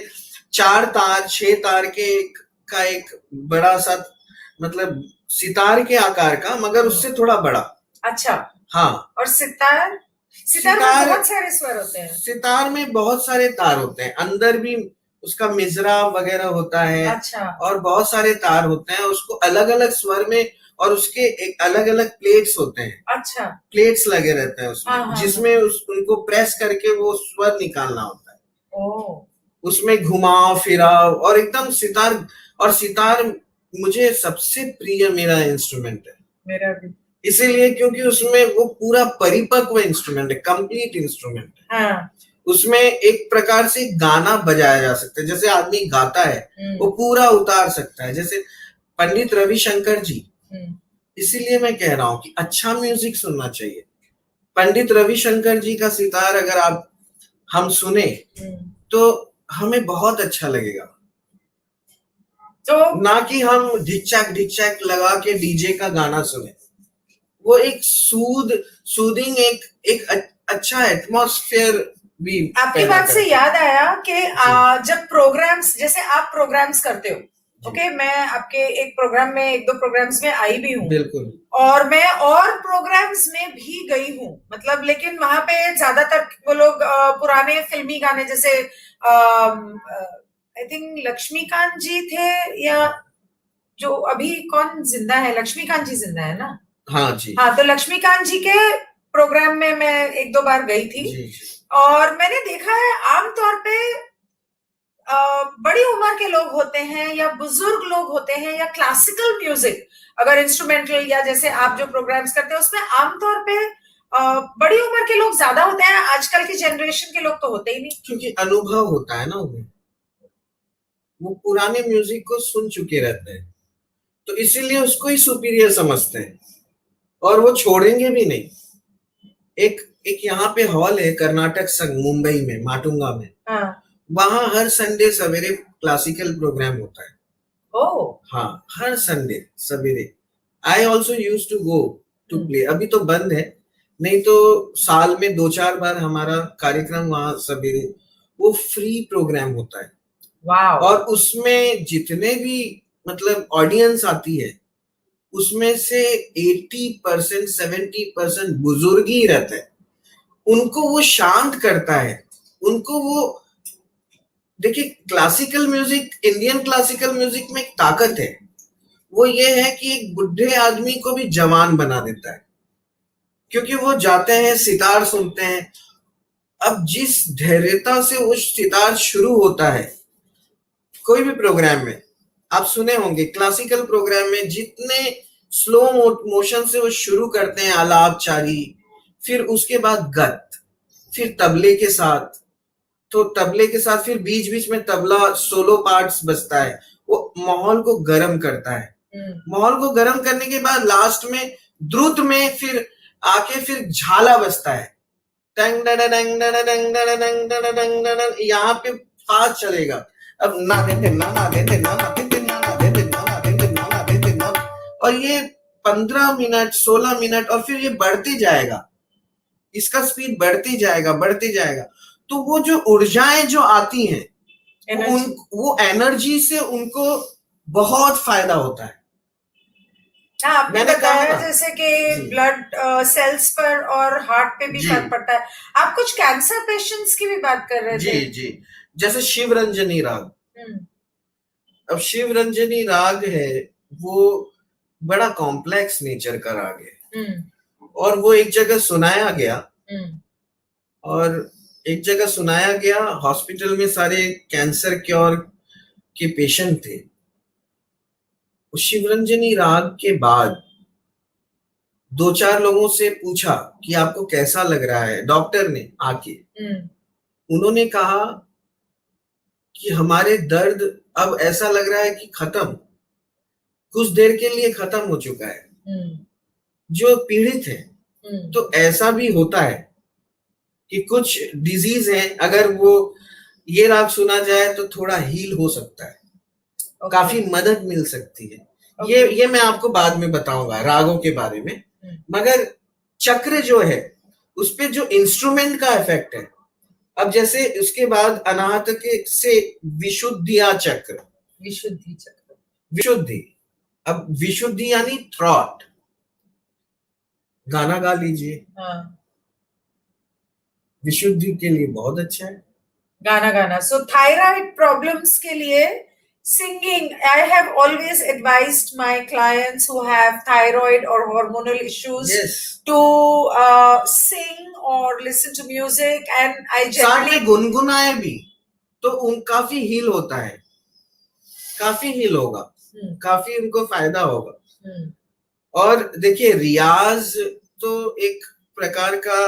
4 तार 6 तार के का एक बड़ा सा, मतलब सितार के आकार का, मगर उससे थोड़ा बड़ा। अच्छा, हाँ, और सितार में बहुत सारे स्वर होते हैं। सितार में बहुत सारे तार होते हैं, अंदर भी उसका मिजरा वगैरह होता है। अच्छा, और बहुत सारे तार होते हैं, उसको अलग अलग स्वर में, और उसके एक अलग अलग प्लेट्स होते हैं। अच्छा, प्लेट्स लगे रहते हैं उसमें, हाँ, जिसमें उनको प्रेस करके वो स्वर निकालना होता है। ओ, उसमें घुमाव फिराव, और एकदम सितार मुझे सबसे प्रिय मेरा इंस्ट्रूमेंट है। मेरा भी, इसीलिए क्योंकि उसमें वो पूरा परिपक्व इंस्ट्रूमेंट है, कंप्लीट इंस्ट्रूमेंट है। हाँ। उसमें एक प्रकार से गाना बजाया जा सकता है, जैसे आदमी गाता है वो पूरा उतार सकता है, जैसे पंडित रविशंकर जी। इसीलिए मैं कह रहा हूँ कि अच्छा म्यूजिक सुनना चाहिए। पंडित रविशंकर जी का सितार अगर हम सुने तो हमें बहुत अच्छा लगेगा, तो ना कि हम ढिक लगा के डीजे का गाना सुने। वो एक सूदिंग एक अच्छा एटमॉस्फेयर भी। आपकी बात से याद आया कि जब प्रोग्राम्स, जैसे आप प्रोग्राम्स करते हो, ओके, मैं आपके एक प्रोग्राम में, 1-2 प्रोग्राम्स में आई भी हूँ, बिल्कुल, और मैं और प्रोग्राम्स में भी गई हूँ, मतलब, लेकिन वहां पे ज्यादातर वो लोग पुराने फिल्मी गाने, जैसे आई थिंक लक्ष्मीकांत जी थे, या जो अभी कौन जिंदा है, लक्ष्मीकांत जी जिंदा है ना? हाँ जी, हाँ, तो लक्ष्मीकांत जी के प्रोग्राम में मैं 1-2 बार गई थी, जी। और मैंने देखा है आमतौर पे बड़ी उम्र के लोग होते हैं या बुजुर्ग लोग होते हैं या क्लासिकल म्यूजिक, अगर इंस्ट्रूमेंटल या जैसे आप जो प्रोग्राम्स करते हैं उसमें आमतौर पे बड़ी उम्र के लोग ज्यादा होते हैं, आजकल की जनरेशन के लोग तो होते ही नहीं। क्योंकि अनुभव होता है ना उन्हें, वो पुराने म्यूजिक को सुन चुके रहते हैं, तो इसीलिए उसको ही सुपीरियर समझते हैं और वो छोड़ेंगे भी नहीं। एक एक यहाँ पे हॉल है कर्नाटक संघ मुंबई में, माटुंगा में। हाँ। वहां हर संडे सवेरे क्लासिकल प्रोग्राम होता है। हाँ, हर संडे सवेरे। I also use to go to play. अभी तो बंद है, नहीं तो साल में 2-4 बार हमारा कार्यक्रम वहां सवेरे, वो फ्री प्रोग्राम होता है। और उसमें जितने भी मतलब ऑडियंस आती है उसमें से 80% 70% बुजुर्ग ही रहते हैं। उनको वो शांत करता है, उनको वो, देखिए classical music, Indian classical music में एक ताकत है, वो ये है कि एक बुढ़े आदमी को भी जवान बना देता है, क्योंकि वो जाते हैं सितार सुनते हैं। अब जिस धैर्यता से वो सितार शुरू होता है कोई भी प्रोग्राम में, आप सुने होंगे क्लासिकल प्रोग्राम में जितने स्लो मोशन से वो शुरू करते हैं, आलाप चारी, फिर उसके बाद गत, फिर तबले के साथ, तो तबले के साथ फिर बीच बीच में तबला सोलो पार्ट्स बजता है, वो माहौल को गर्म करता है। माहौल को गर्म करने के बाद लास्ट में द्रुत में फिर आके फिर झाला बजता है, यहाँ पे फास्ट चलेगा। अब ना देते ना ना देते ना ना देते ना ना देते ना ना देते ना ना देते ना, और ये 15 मिनट 16 मिनट और फिर ये बढ़ते जाएगा, इसका स्पीड बढ़ती जाएगा। तो वो जो ऊर्जाएं जो आती हैं वो एनर्जी से उनको बहुत फायदा होता है। आपने बताया जैसे कि ब्लड सेल्स पर और हार्ट पे भी फर्क पड़ता है। आप कुछ कैंसर पेशेंट्स की भी बात कर रहे थे। जी, जैसे शिवरंजनी राग। अब शिवरंजनी राग है, वो बड़ा कॉम्प्लेक्स नेचर का राग है, और वो एक जगह सुनाया गया, हॉस्पिटल में सारे कैंसर क्योर के पेशेंट थे। शिवरंजनी राग के बाद 2-4 लोगों से पूछा कि आपको कैसा लग रहा है, डॉक्टर ने आके उन्होंने कहा कि हमारे दर्द अब ऐसा लग रहा है कि खत्म, कुछ देर के लिए खत्म हो चुका है। जो पीड़ित है, तो ऐसा भी होता है कि कुछ डिजीज है, अगर वो ये राग सुना जाए तो थोड़ा हील हो सकता है, काफी मदद मिल सकती है। ये मैं आपको बाद में बताऊंगा रागों के बारे में। मगर चक्र जो है उस पे जो इंस्ट्रूमेंट का इफेक्ट है, अब जैसे उसके बाद अनाहत के से विशुद्धिया चक्र, विशुद्धि, अब विशुद्धि यानी थ्रॉट, गाना गा लीजिए। विशुद्धि के लिए बहुत अच्छा है गाना। सो थायराइड प्रॉब्लम्स के लिए singing, I have always advised my clients who have thyroid or hormonal issues to sing or listen to music, and I generally गुनगुनाए भी तो काफी हील होता है, काफी हील होगा, काफी उनको फायदा होगा। और देखिए रियाज तो एक प्रकार का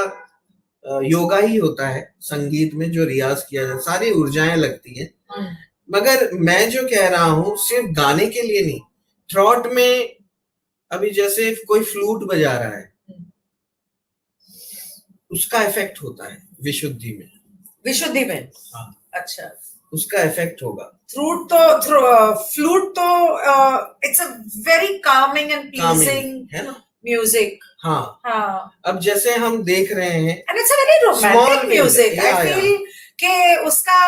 योगा ही होता है, संगीत में जो रियाज किया जाता है सारी ऊर्जाएं लगती हैं। मगर मैं जो कह रहा हूं सिर्फ गाने के लिए नहीं, थ्रॉट में, अभी जैसे कोई फ्लूट बजा रहा है उसका इफेक्ट होता है विशुद्धि में। हाँ, अच्छा, उसका इफेक्ट होगा। फ्लूट तो it's a very Kameng and pleasing है ना म्यूजिक। हाँ, अब जैसे हम देख रहे हैं, and it's a very romantic music. I feel कि उसका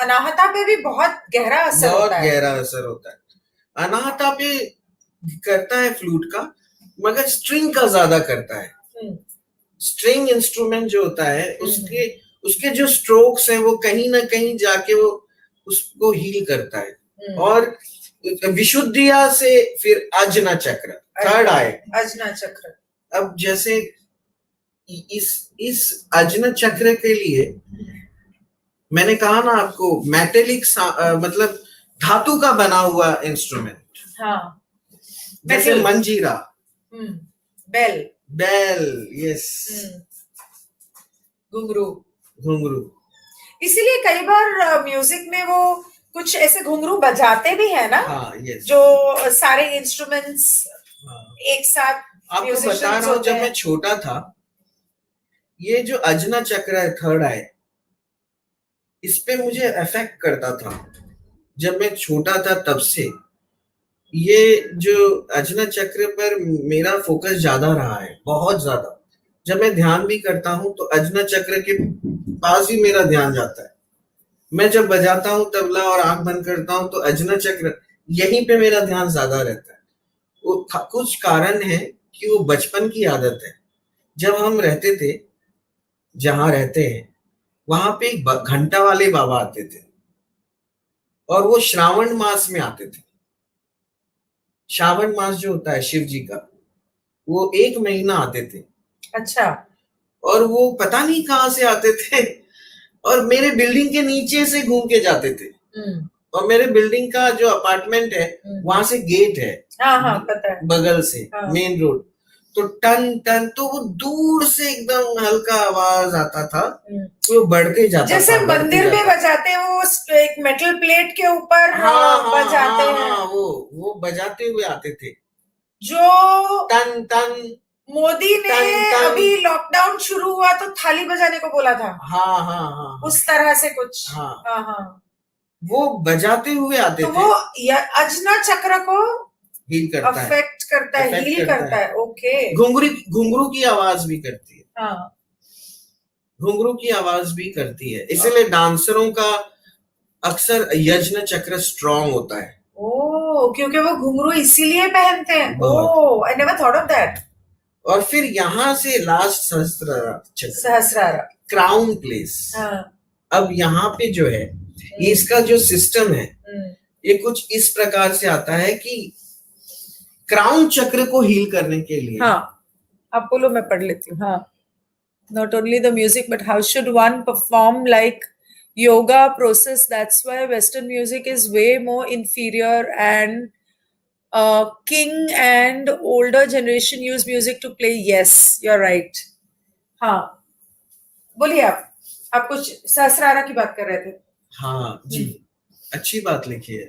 अनाहता पे भी बहुत गहरा असर होता है। अनाहता पे करता है फ्लूट का, मगर स्ट्रिंग का ज्यादा करता है। स्ट्रिंग इंस्ट्रूमेंट जो होता है उसके जो स्ट्रोक्स हैं वो कहीं ना कहीं जाके वो उसको हील करता है। और विशुद्धिया से फिर अजना चक्र, थर्ड आई, अजना चक्र। अब जैसे इस अजना चक्र के लिए मैंने कहा ना आपको, मेटेलिक मतलब धातु का बना हुआ इंस्ट्रूमेंट। हाँ, जैसे मंजीरा, बेल, यस, घुंघरू, घुंघरू। इसीलिए कई बार म्यूजिक में वो कुछ ऐसे घुंघरू बजाते भी है ना। हाँ, यस। जो सारे इंस्ट्रूमेंट्स एक साथ। आपको बता रहा हूँ, जब मैं छोटा था, ये जो अजना चक्र है, थर्ड आई, इस पे मुझे अफेक्ट करता था जब मैं छोटा था। तब से ये जो अजना चक्र पर मेरा फोकस ज्यादा रहा है, बहुत ज्यादा। जब मैं ध्यान भी करता हूँ तो अजना चक्र के पास ही मेरा ध्यान जाता है। मैं जब बजाता हूँ तबला और आंख बंद करता हूँ तो अजना चक्र, यहीं पे मेरा ध्यान ज्यादा रहता है। वो कुछ कारण है कि वो बचपन की आदत है। जब हम रहते थे, जहां रहते हैं, वहां पे एक घंटा वाले बाबा आते थे, और वो श्रावण मास में आते थे। श्रावण मास जो होता है शिव जी का, वो 1 महीना आते थे। अच्छा। और वो पता नहीं कहाँ से आते थे, और मेरे बिल्डिंग के नीचे से घूम के जाते थे। और मेरे बिल्डिंग का जो अपार्टमेंट है, वहां से गेट है, हाँ, पता है, बगल से मेन रोड। तो टन टन, तो वो दूर से एकदम हल्का आवाज आता था, तो बढ़ते जाता था। जैसे मंदिर में बजाते हैं वो एक मेटल प्लेट के ऊपर बजाते हैं। वो बजाते हुए आते थे, जो टन टन। मोदी ने अभी लॉकडाउन शुरू हुआ तो थाली बजाने को बोला था। हाँ, उस तरह से कुछ। हाँ, वो बजाते हुए आते थे। तो वो अजना चक्र को हील करता है, अफेक्ट करता है, हील करता है। ओके। घुंघरू की आवाज भी करती है। हाँ, घुंघरू की आवाज भी करती है, इसलिए डांसरों का अक्सर यज्ञ चक्र स्ट्रांग होता है। क्योंकि वो घुंघरू इसीलिए पहनते हैं। I never thought of that. और फिर यहाँ से लास्ट सहस्रारा, क्राउन प्लेस। अब यहाँ पे जो है, इसका जो सिस्टम है, ये कुछ इस प्रकार से आता है कि क्राउन चक्र को हील करने के लिए। आप बोलो, मैं पढ़ लेती हूँ। Not only the music, but how should one perform like yoga process? That's why Western music is way more inferior, and King and older generation use music to play. Yes, you're right. बोलिए आप कुछ सहस्रारा की बात कर रहे थे। हाँ जी, अच्छी बात लिखी है।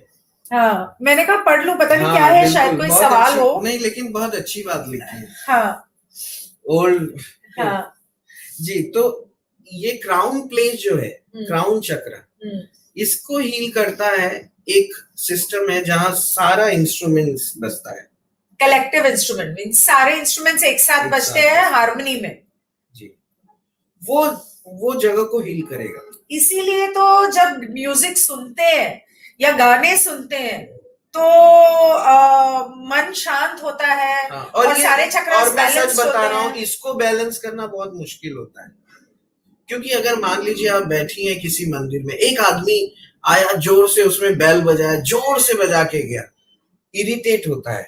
मैंने कहा पढ़ लूं, पता नहीं क्या है, शायद कोई सवाल हो। नहीं, लेकिन बहुत अच्छी बात लिखी है। ओल्ड। जी, तो ये क्राउन प्लेस जो है, क्राउन चक्र, इसको हील करता है। एक सिस्टम है जहां सारा इंस्ट्रूमेंट्स बजता है, कलेक्टिव इंस्ट्रूमेंट, मींस सारे इंस्ट्रूमेंट्स एक साथ बजते हैं हार्मनी में। जी, वो जगह को हील करेगा। इसीलिए तो जब म्यूजिक सुनते हैं या गाने सुनते हैं तो मन शांत होता है। और सारे चक्रास बैलेंस होते हैं। बता रहा हूँ, इसको बैलेंस करना बहुत मुश्किल होता है, क्योंकि अगर मान लीजिए आप बैठी हैं किसी मंदिर में, एक आदमी आया, जोर से उसमें बेल बजाया, जोर से बजा के गया, इरिटेट होता है।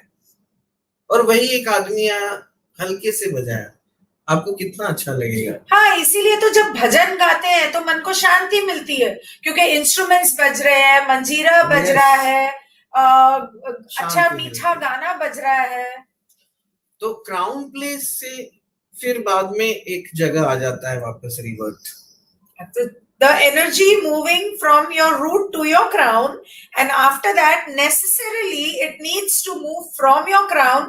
और वही एक आदमी आया, हल्के से बजाया, आपको कितना अच्छा लगेगा। इसीलिए तो जब भजन गाते हैं तो मन को शांति मिलती है, क्योंकि इंस्ट्रूमेंट्स बज रहे हैं, मंजीरा बज रहा है, अच्छा मीठा गाना बज रहा है। तो क्राउन प्लेस से फिर बाद में एक जगह आ जाता है वापस revert. The energy moving from your root to your crown, and after that necessarily it needs to move from your crown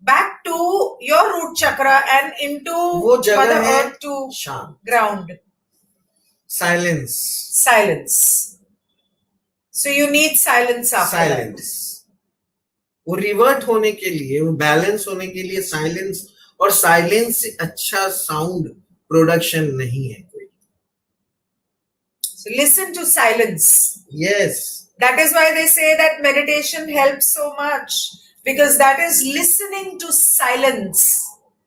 back to your root chakra and into Mother Earth to ground. Silence. So you need silence after that. वो revert होने के लिए, वो balance होने के लिए silence, और silence से अच्छा साउंड प्रोडक्शन नहीं है कोई। So listen to silence. Yes. That is why they say that meditation helps so much, because that is listening to silence.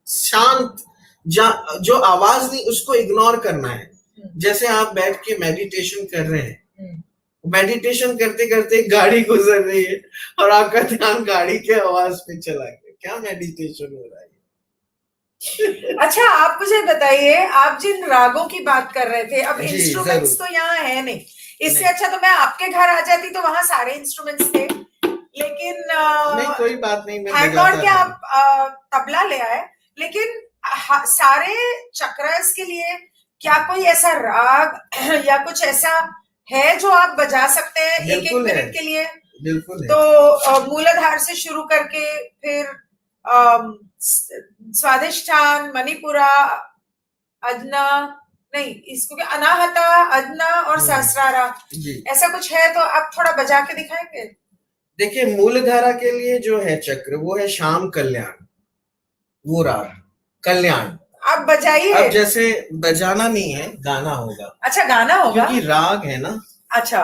शांत, जो आवाज नहीं, उसको इग्नोर करना है। जैसे आप बैठ के मेडिटेशन कर रहे हैं, मेडिटेशन करते करते गाड़ी गुजर रही है और आपका ध्यान गाड़ी के आवाज पे चला गया, क्या मेडिटेशन हो रहा है? अच्छा, आप मुझे बताइए, आप जिन रागों की बात कर रहे थे, अब जी, इंस्ट्रूमेंट्स जरूर। तो यहाँ है नहीं, इससे नहीं। अच्छा तो मैं आपके घर आ जाती तो वहां सारे इंस्ट्रूमेंट्स थे, लेकिन नहीं, कोई बात नहीं, मैं थैंक गॉड बजाता कि रहूं। आप तबला ले आए। लेकिन सारे चक्रास के लिए क्या कोई ऐसा राग या कुछ ऐसा है जो आप बजा सकते हैं एक एक बिल्कुल है, मिनट के लिए? बिल्कुल है। तो मूलाधार से शुरू करके फिर स्वादिष्ठान, मणिपुरा, अदना, नहीं इसको क्या, अनाहता, अदना और सहस्रारा, जी, ऐसा कुछ है तो आप थोड़ा बजा के दिखाएंगे? देखिए मूलधारा के लिए जो है चक्र वो है श्याम कल्याण, वो राग कल्याण। आप बजाइए। अब जैसे बजाना नहीं है, गाना होगा, अच्छा, गाना होगा। क्योंकि राग है ना। अच्छा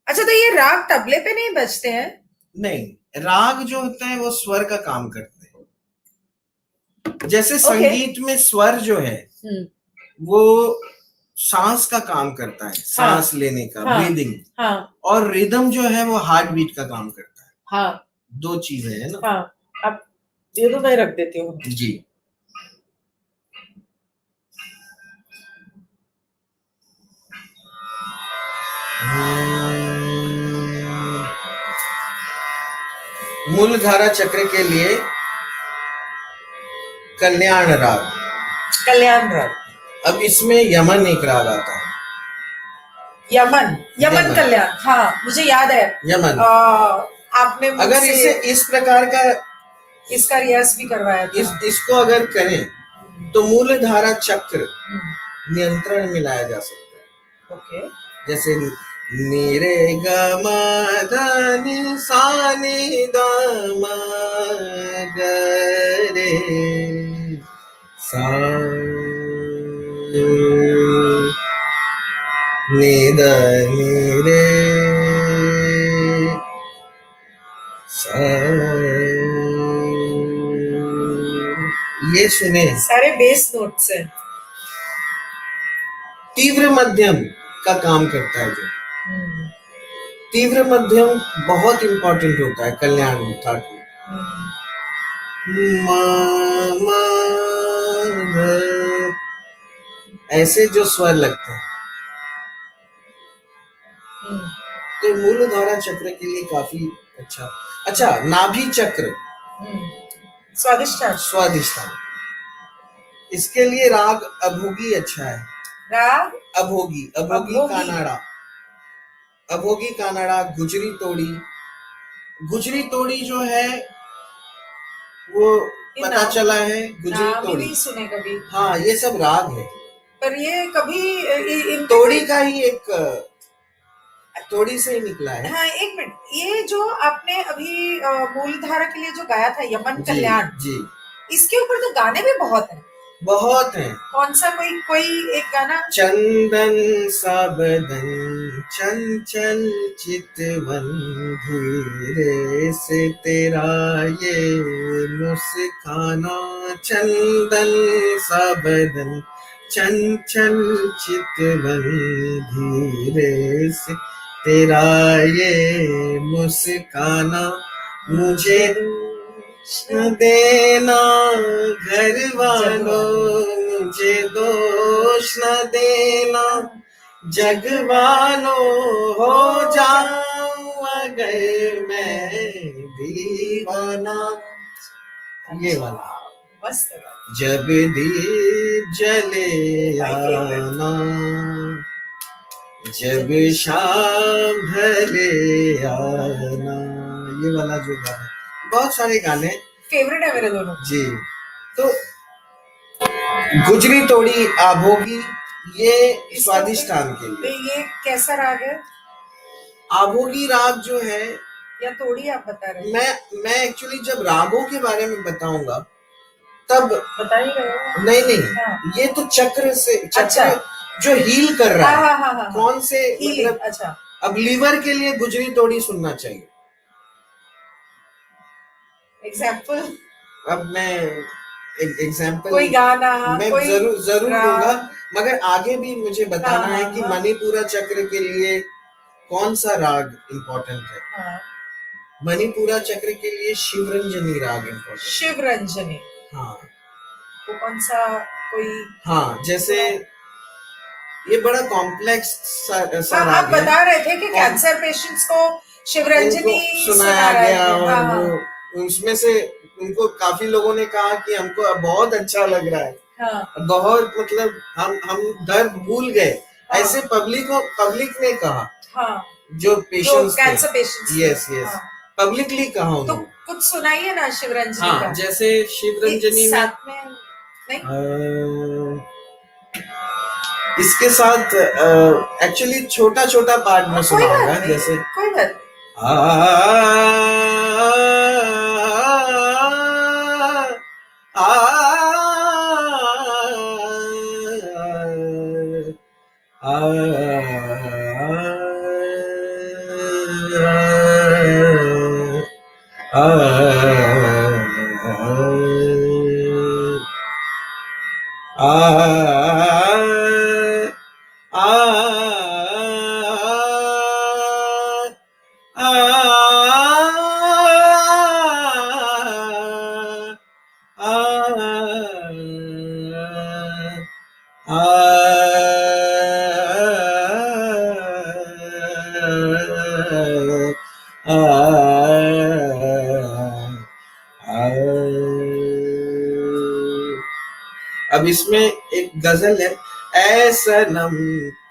अच्छा, तो ये राग तबले पे नहीं बजते हैं? नहीं, राग जो होते हैं वो स्वर का काम करते हैं। जैसे ओके। संगीत में स्वर जो है वो सांस का काम करता है, सांस लेने का, हाँ, ब्रीदिंग। हाँ, और रिदम जो है वो हार्ट बीट का काम करता है। हाँ, दो चीजें है ना। हाँ। अब ये तो मैं रख देती हूँ। जी। मूलधारा चक्र के लिए कल्याण राग। कल्याण राग। अब इसमें यमन एक राग आता है। Yemen, Yemen Yemen. कल्याण, हाँ मुझे याद है। यमन। आपने अगर मुझसे इसे इस प्रकार का इसका रियाज भी करवाया था। इसको अगर करें तो मूलधारा चक्र नियंत्रण में लाया जा सकता है। ओके। जैसे नीरे ग म ध नि सा नि द म ग रे सा नि द नि रे सा। ये सुने, सारे बेस नोट्स हैं। तीव्र मध्यम का काम करता है जो तीव्र मध्यम बहुत इंपॉर्टेंट होता है कल्याण थाट में। ऐसे जो स्वर लगते हैं तो मूलधारा चक्र के लिए काफी अच्छा। अच्छा, नाभि चक्र, स्वादिष्ठान। स्वादिष्ठान, इसके लिए राग अभोगी अच्छा है। राग अभोगी, अभोगी कानाड़ा, अभोगी कानाड़ा, गुजरी तोड़ी। गुजरी तोड़ी जो है वो पता चला है, गुजरी तोड़ी नहीं सुने कभी। हाँ, ये सब राग है, पर ये कभी तोड़ी का ही एक तोड़ी से ही निकला है। हाँ, एक मिनट, ये जो आपने अभी मूलधारा के लिए जो गाया था यमन जी, कल्याण, जी, इसके ऊपर तो गाने भी बहुत हैं। बहुत हैं। कौन सा, कोई एक गाना? चंदन सा बदन चंचल चितवन, धीरे से तेरा ये मुस्काना। चंदन सा बदन चंचल चितवन, धीरे से तेरा ये मुस्काना। मुझे देना घर वालों, मुझे दोष न देना जग वालों, हो जाऊं अगर मैं दीवाना। ये वाला मस्त। जब दीप जले आना, जब शाम ढले आना। ये वाला जो गाना, बहुत सारे गाने फेवरेट है मेरे दोनों। जी। तो गुजरी तोड़ी, आभोगी, ये स्वादिष्ठान के लिए। ये कैसा राग है? आभोगी राग जो है, या तोड़ी आप बता रहे? मैं एक्चुअली जब रागों के बारे में बताऊंगा तब बताइएगा। नहीं नहीं, हाँ। ये तो चक्र से, चक्र अच्छा। जो हील कर रहा है। हाँ। कौन से मतलब, अच्छा। अब लीवर के लिए गुजरी तोड़ी सुनना चाहिए। एग्जाम्पल? अब मैं एग्जाम्पल कोई गाना, मैं कोई जरूर दूंगा, मगर आगे भी मुझे बताना है कि हाँ। मणिपुरा चक्र के लिए कौन सा राग इम्पोर्टेंट है। हाँ। मणिपुरा चक्र के लिए शिवरंजनी राग इम्पोर्टेंट। शिवरंजनी, हाँ, वो कौन सा कोई? हाँ, जैसे ये बड़ा कॉम्प्लेक्स सा हाँ, आप राग है। बता रहे थे कि कैंसर पेशेंट्स को शिवरंजनी उनको सुनाया गया और हाँ, वो उसमें से उनको काफी लोगों ने कहा कि हमको बहुत अच्छा लग रहा है। हाँ, बहुत मतलब हम दर्द भूल गए। हाँ, ऐसे पब्लिक ने कहा, हाँ, जो पेशेंट्स थे, cancer patients yes yes, publicly कहा तो उन्होंने। कुछ सुनाइए ना शिवरंजनी हाँ, का। जैसे शिवरंजनी में साथ में नहीं? इसके साथ एक्चुअली छोटा छोटा पार्ट में कोई सुनाऊंगा, बात नहीं, जैसे कोई बात अब इसमें एक गजल है, ऐ सनम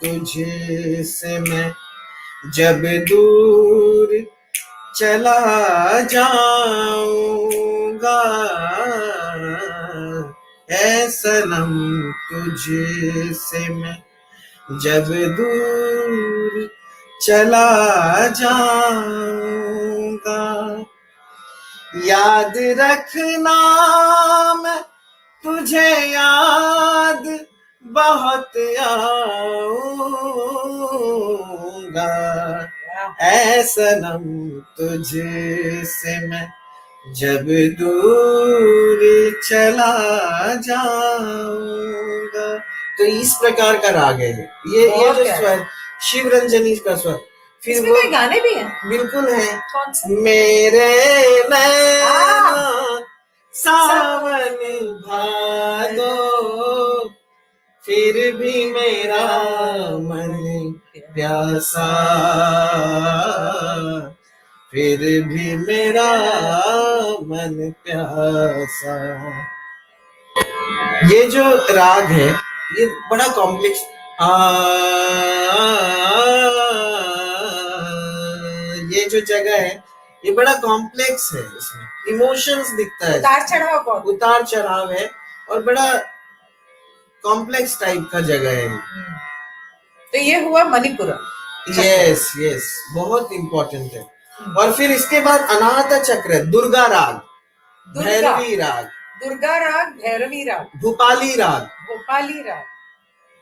तुझे से मैं जब दूर चला जाऊंगा, ऐ सनम तुझे से मैं जब दूर चला जाऊंगा, याद रखना मैं तुझे याद बहुत आऊंगा, ऐ सनम तुझे से मैं जब दूर चला जाऊंगा। तो इस प्रकार का राग है ये जो स्वर, शिवरंजनी का स्वर। फिर इसमें वो कोई गाने भी हैं? बिल्कुल है। कौन सा? मेरे नैना सावन भादो, फिर भी मेरा मन प्यासा, फिर भी मेरा मन प्यासा। ये जो राग है ये बड़ा कॉम्प्लेक्स, ये जो जगह है ये बड़ा कॉम्प्लेक्स है, इसमें इमोशंस दिखता है, उतार चढ़ाव है और बड़ा कॉम्प्लेक्स टाइप का जगह है। तो ये हुआ मणिपुरम। यस यस, बहुत इंपॉर्टेंट है। और फिर इसके बाद अनाहत चक्र, दुर्गा राग, भैरवी राग, दुर्गा राग, भैरवी राग, भोपाली राग, भोपाली राग।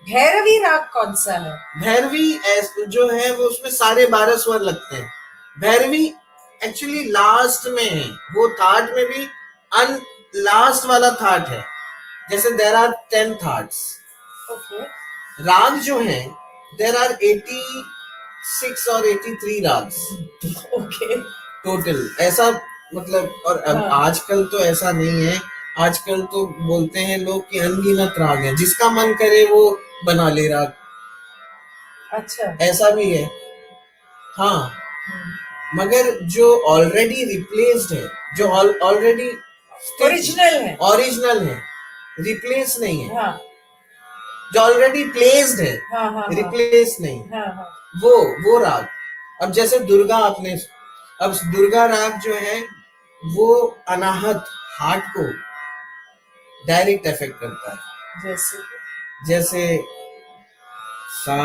भैरवी राग कौन सा है? भैरवी जो है वो उसमें सारे 12 स्वर लगते हैं। भैरवी एक्चुअली लास्ट में है, वो थाट में भी लास्ट वाला थाट है, जैसे देर आर 10 थाट्स। राग जो है देर आर 86 और 83 राग्स टोटल, ऐसा मतलब। और अब आजकल तो ऐसा नहीं है, आजकल तो बोलते हैं लोग कि अनगिनत राग है, जिसका मन करे वो बना ले राग। अच्छा, ऐसा भी है। हाँ, मगर जो ऑलरेडी रिप्लेस्ड है, जो ऑलरेडी ओरिजिनल है, रिप्लेस नहीं है। हाँ, जो ऑलरेडी प्लेस्ड है, रिप्लेस नहीं। वो राग। अब जैसे दुर्गा आपने, अब दुर्गा राग जो है वो अनाहत हार्ट को डायरेक्ट इफेक्ट करता है। जैसे सा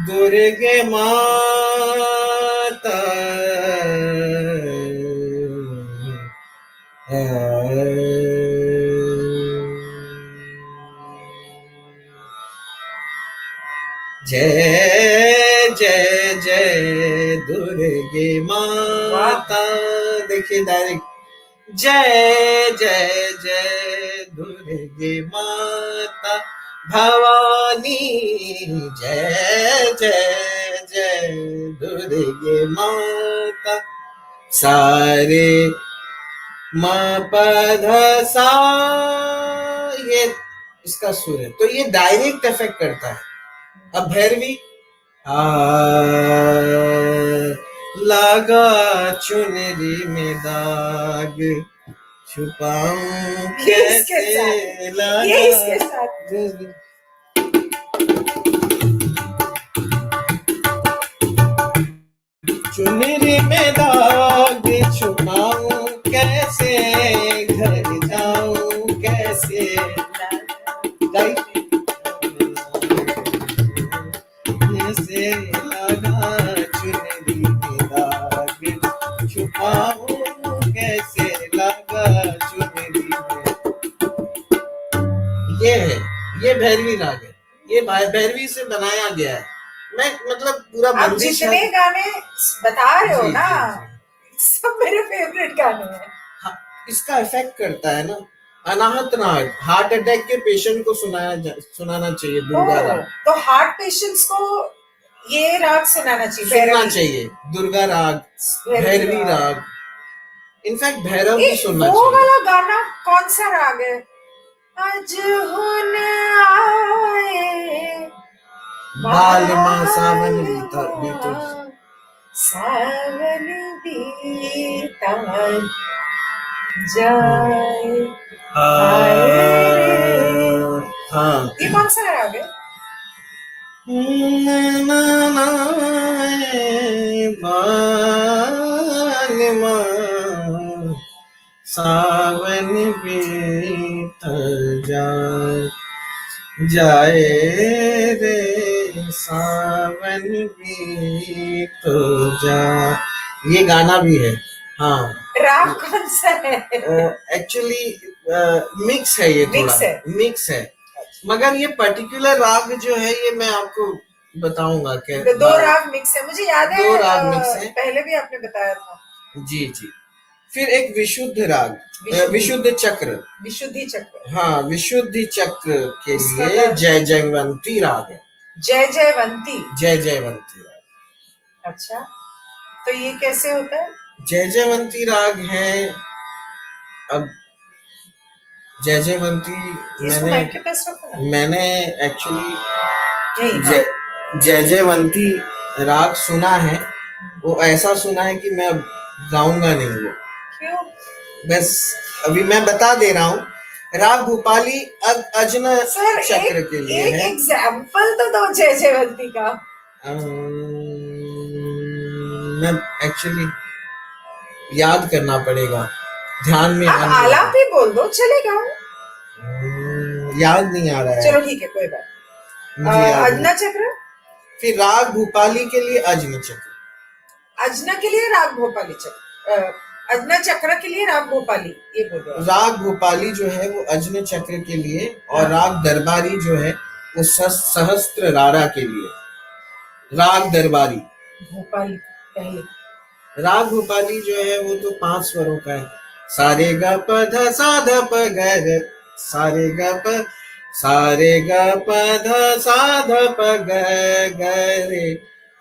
दुर्गे माता जय जय जय दुर्गे माता। देखिए डायरेक्ट, जय जय जय दुर्गे माता, भवानी जय जय जय दुर्गे माता सारे म पध सा, ये इसका सुर है तो ये डायरेक्ट इफेक्ट करता है। अब भैरवी लगा चुनरी में दाग छुपाऊं कैसे लगा, ये इसके साथ चुनरी में दाग छुपाऊं कैसे, घर जाऊं कैसे, कैसे लगा चुनरी में दाग छुपाऊं कैसे लगा चुनरी में। ये है, ये भैरवी राग है, ये भैरवी से बनाया गया है। मैं मतलब पूरा आप जितने गाने बता रहे हो ना, सब मेरे फेवरेट गाने हैं। हाँ, इसका इफेक्ट करता है ना। अनाहत नाग, हार्ट अटैक के पेशेंट को सुनाना चाहिए दुर्गा राग। तो हार्ट पेशेंट्स को ये राग सुनाना चाहिए दुर्गा राग, भैरवी राग, इनफैक्ट भैरव भी सुनना चाहिए। वो वाला गाना कौन सा राग है? आज हुन आए बालमा सावन बीता सावन बीता जाए। हाँ, ये कौन सा राग है? बालमा सावन बीत जाए रे सावन बीत जाए, ये गाना भी है। हाँ, राग कौन सा है? एक्चुअली मिक्स है, ये थोड़ा मिक्स है, मगर ये पर्टिकुलर राग जो है ये मैं आपको बताऊंगा कि दो राग मिक्स है, मुझे याद है। 2 राग मिक्स है, पहले भी आपने बताया था। जी जी। फिर एक विशुद्ध राग, विशुद्ध चक्र, विशुद्धि चक्र। हाँ, विशुद्धि चक्र के लिए जय जयवंती राग है। जय जयवंती, जय जयवंती राग। अच्छा, तो ये कैसे होता है? जय जयवंती राग है। अब जय जयवंती मैंने एक्चुअली जय जयवंती राग सुना है, वो ऐसा सुना है कि मैं गाऊंगा नहीं वो। क्यों? बस अभी मैं बता दे रहा हूँ। राग भूपाली अजन चक्र के लिए है। एक एग्जाम्पल तो दो जय जयवंती का। मैं एक्चुअली याद करना पड़ेगा, ध्यान में आलाप ही बोल दो चलेगा। याद नहीं आ रहा है। चलो ठीक है, कोई बात। अजना चक्र, फिर राग भूपाली के लिए अजना चक्र, अजना के लिए राग भोपाली चक्र, अजना चक्र के लिए राग भोपाली, ये बोल रहे हो। राग भोपाली जो है वो अजन चक्र के लिए, और राग दरबारी जो है वो सहस्त्र रारा के लिए। राग दरबारी भोपाली पहले, राग भोपाली जो है वो तो 5 स्वरों का है। सारे ग प ध सा ध प ग ग, सारे ग प ध सा ध प ग ग रे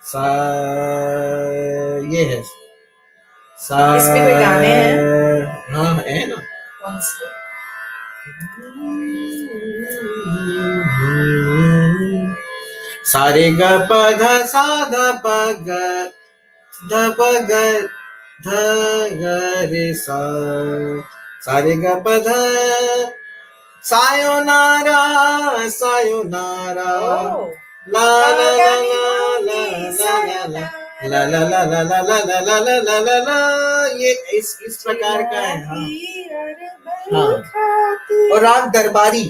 सा, ये है सा। इसमें कोई गाने हैं? हाँ है ना। कौन से? सारे ग प ध सा ध प ग ध प ग ध ग रे सा, सारे ग प ध, सायोनारा सायोनारा ला ला ला ला ला ला ला ला ला ला ला ला ला ला ला ला ला ला, ये इस प्रकार का है। हाँ, और राग दरबारी,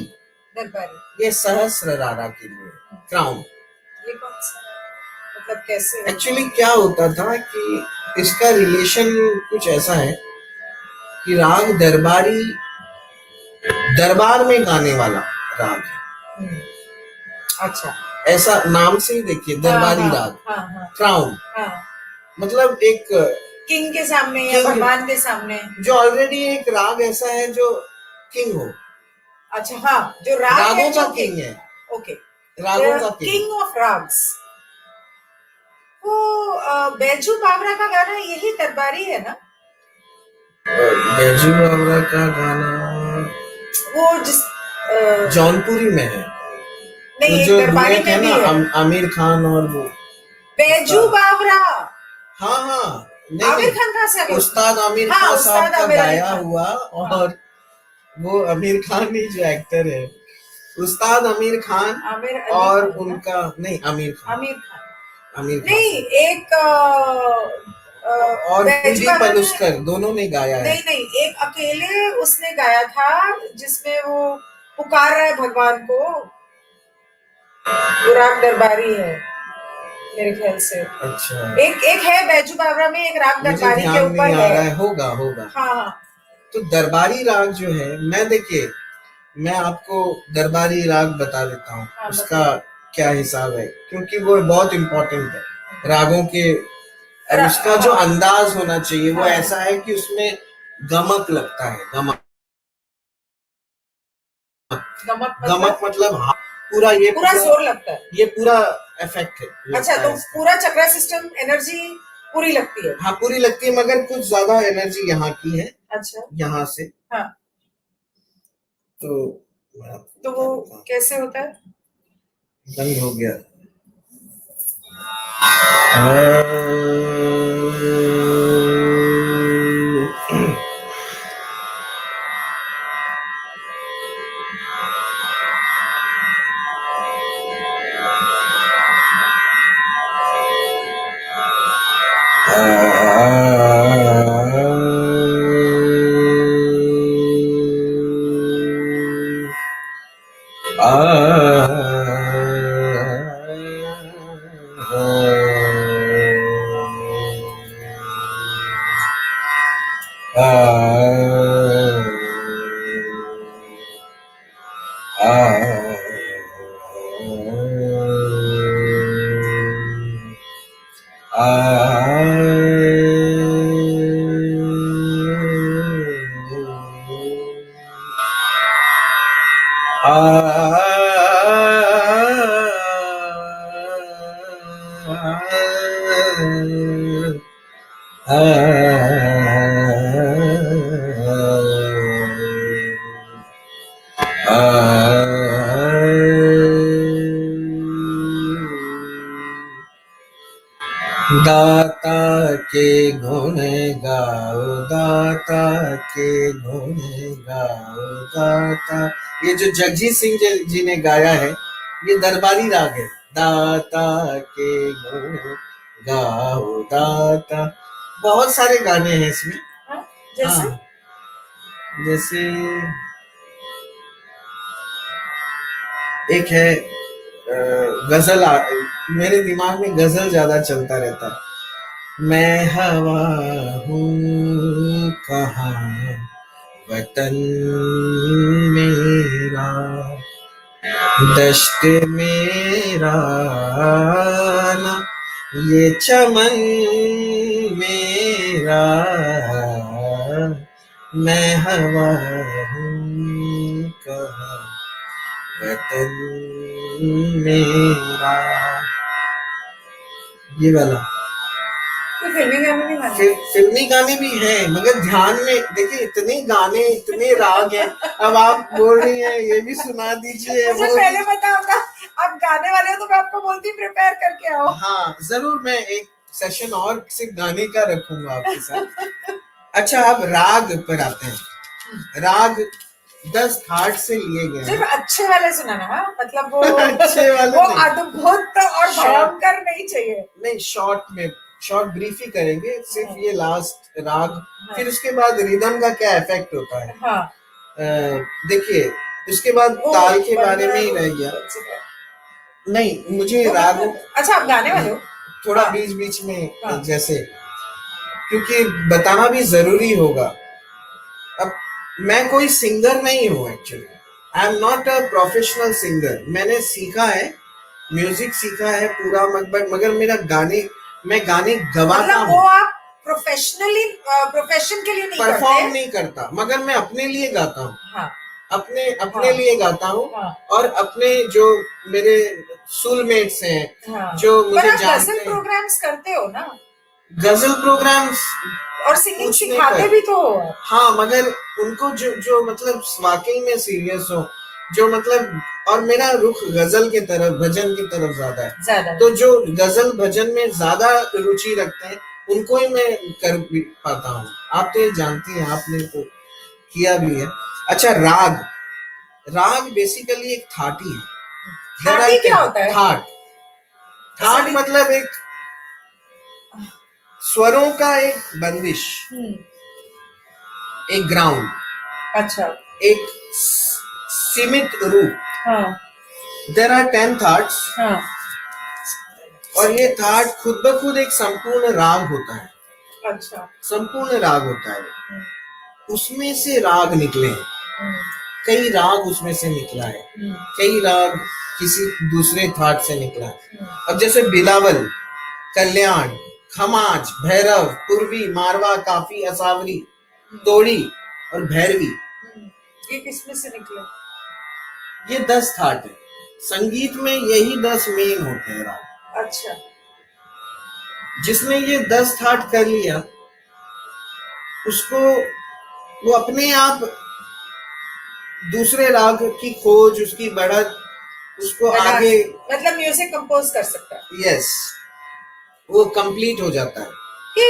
ये सहस्र रारा के लिए क्राउन। ये कौन सा, मतलब कैसे? एक्चुअली क्या होता था कि इसका रिलेशन कुछ ऐसा है कि राग दरबारी दरबार में गाने वाला राग है। अच्छा, ऐसा नाम से ही देखिए, दरबारी राग, क्राउन, मतलब एक किंग के सामने या भगवान के सामने, जो ऑलरेडी एक राग ऐसा है जो किंग हो। अच्छा, हाँ, जो राग रागों का किंग है। ओके, रागों का किंग ऑफ राग्स, वो बैजू बावरा का गाना यही दरबारी है ना? बैजू बावरा का गाना वो जिस जौनपुरी में है, नहीं, तो एक जो दरबारी दुएट है में भी ना है आमिर खान और वो बैजू बावरा। हाँ नहीं आमिर खान कहाँ से आ गया? उस्ताद आमिर हाँ, खान साहब उस्ताद का आमिर अली गाया खान। हुआ, और वो आमिर खान ही जो एक्टर है, उस्ताद आमिर खान आमिर अली और खान, उनका नहीं आमिर खान नहीं, एक और बैजू पीडी बावरा ने, पलुस्कर दोनों ने गाया है। नहीं, एक अकेले उसने गाया था जिसमें वो पुकार रहा है भगवान को, वो राग दरबारी है मेरे ख्याल से। अच्छा, एक है बैजू बावरा में, एक राग मुझे दरबारी के ध्यान ऊपर नहीं आ रहा है। है, होगा। हाँ, तो दरबारी राग जो है, देखिए मैं आपको दरबारी राग बता देता हूँ, हाँ, उसका क्या हिसाब है, क्योंकि वो बहुत इम्पोर्टेंट है रागों के। और उसका जो अंदाज होना चाहिए वो ऐसा है कि उसमें गमक लगता है, गमक मतलब हाँ, पूरा जोर लगता है, ये पूरा इफेक्ट है। अच्छा, तो पूरा चक्रा सिस्टम एनर्जी पूरी लगती है? हाँ, पूरी लगती है, मगर कुछ ज्यादा एनर्जी यहाँ की है। अच्छा, यहाँ से। हाँ, तो वो कैसे होता है? बंद हो गया। दाता के गुण गाओ, दाता के गुण गाओ, दाता। ये जो जगजीत सिंह जी ने गाया है, ये दरबारी राग है। दाता के गुण गाओ दाता, बहुत सारे गाने हैं इसमें। जैसे जैसे एक है गजल, मेरे दिमाग में गजल ज्यादा चलता रहता है। मैं हवा हूँ कहाँ वतन मेरा, दश्त मेरा ना ये चमन मेरा, मैं हवा हूँ कहाँ वतन मेरा। ये वाला तो फिल्मी गाने भी हैं, मगर ध्यान में देखिए, इतने गाने, इतने राग हैं। अब आप बोल रही हैं ये भी सुना दीजिए। मुझे पहले बताओ ना, आप गाने वाले हो तो मैं आपको बोलती प्रिपेयर करके आओ। हाँ जरूर, मैं एक सेशन और सिर्फ गाने का रखूंगा आपके साथ। अच्छा, अब राग पर आते हैं। राग 10 थाट से लिए गए। सिर्फ अच्छे वाले सुनाना, हाँ मतलब वो अच्छे वाले वो अद्भुत और भयंकर नहीं चाहिए। नहीं, शॉर्ट ब्रीफ ही करेंगे, सिर्फ ये लास्ट राग। फिर उसके बाद रिदम का क्या इफेक्ट होता है। देखिए, उसके बाद ताल के बारे में ही रह गया। नहीं, मुझे राग, अच्छा आप गाने वाले हो थोड़ा बीच बीच में जैसे, क्योंकि बताना भी जरूरी होगा। अब मैं कोई सिंगर नहीं हूँ actually, I am not a professional singer. मैंने सीखा है, म्यूजिक सीखा है पूरा, मगर मैं गाने गवाता हूँ। वो आप प्रोफेशन के लिए नहीं परफॉर्म नहीं करता, मगर मैं अपने लिए गाता हूँ। अपने अपने हाँ। लिए गाता हूँ हाँ। और अपने जो मेरे सोलमेट्स हैं, हाँ। जो पर मुझे आप जानते गजल हैं, प्रोग्राम्स करते हो ना, गजल प्रोग्राम्स और सिंगिंग कुछ नहीं सिखाते कर, भी तो हो। हाँ, मगर उनको जो जो मतलब वाकई में सीरियस हो, जो मतलब, और मेरा रुख गजल की तरफ, भजन की तरफ ज्यादा है, ज्यादा तो जो गजल भजन में ज्यादा रुचि रखते हैं उनको ही मैं कर भी पाता हूँ। आप तो ये जानती हैं, आपने तो किया भी है। अच्छा, राग, राग बेसिकली एक थाटी है। थाटी क्या होता है? थाट, थाट Sorry. मतलब एक स्वरों का एक बंदिश, एक ग्राउंड, अच्छा, एक सीमित रूप। हाँ। देयर आर 10 थाट्स, हाँ। और ये थाट खुद ब खुद एक संपूर्ण राग होता है। अच्छा। संपूर्ण राग होता है, उसमें से राग निकले हैं, कई राग उसमें से निकला है, कई राग किसी दूसरे थाट से निकला है। अब जैसे बिलावल, कल्याण, खमाज, भैरव, पूर्वी, मारवा, काफी, असावरी, तोड़ी और भैरवी, ये किसमें से निकले? ये 10 थाट है। संगीत में यही 10 मेन होते हैं राग। अच्छा। जिसने ये 10 थाट कर लिया, उसको वो अपने आप दूसरे राग की खोज, उसकी बढ़त, उसको आगे, मतलब म्यूजिक कंपोज कर सकता है। यस, वो कंप्लीट हो जाता है। कि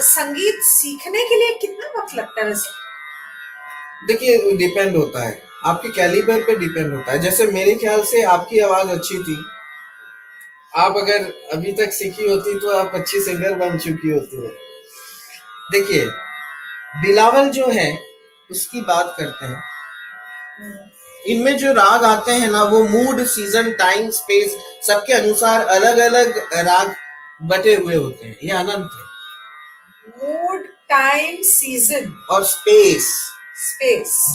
संगीत सीखने के लिए कितना वक्त लगता है वैसे? देखिए, डिपेंड होता है, आपके कैलिबर पे डिपेंड होता है। जैसे मेरे ख्याल से आपकी आवाज अच्छी थी, आप अगर अभी तक सीखी होती तो आप अच्छी सिंगर बन चुकी होती है। देखिए, बिलावल जो है उसकी बात करते हैं, इनमें जो राग आते हैं ना, वो मूड, सीजन, टाइम, स्पेस सबके अनुसार अलग अलग राग बटे हुए होते हैं। ये अनंत है। मूड, टाइम, सीजन और स्पेस,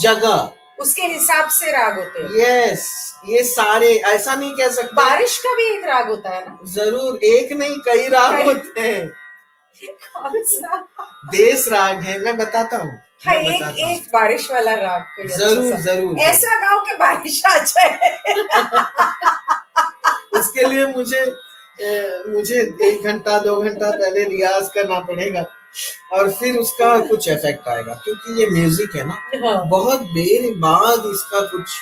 जगह, उसके हिसाब से राग होते हैं। यस, ये सारे, ऐसा नहीं कह सकते। बारिश का भी एक राग होता है ना? जरूर, एक नहीं कई राग होते हैं। कौन सा? देश राग है, मैं बताता हूँ। हाँ, एक बारिश वाला राग कोई जरूर जरूर, ऐसा गाओ कि बारिश आ जाए। उसके लिए मुझे 1 घंटा 2 घंटा पहले रियाज करना पड़ेगा, और फिर उसका कुछ इफेक्ट आएगा, क्योंकि ये म्यूजिक है ना, हाँ। बहुत देर बाद इसका कुछ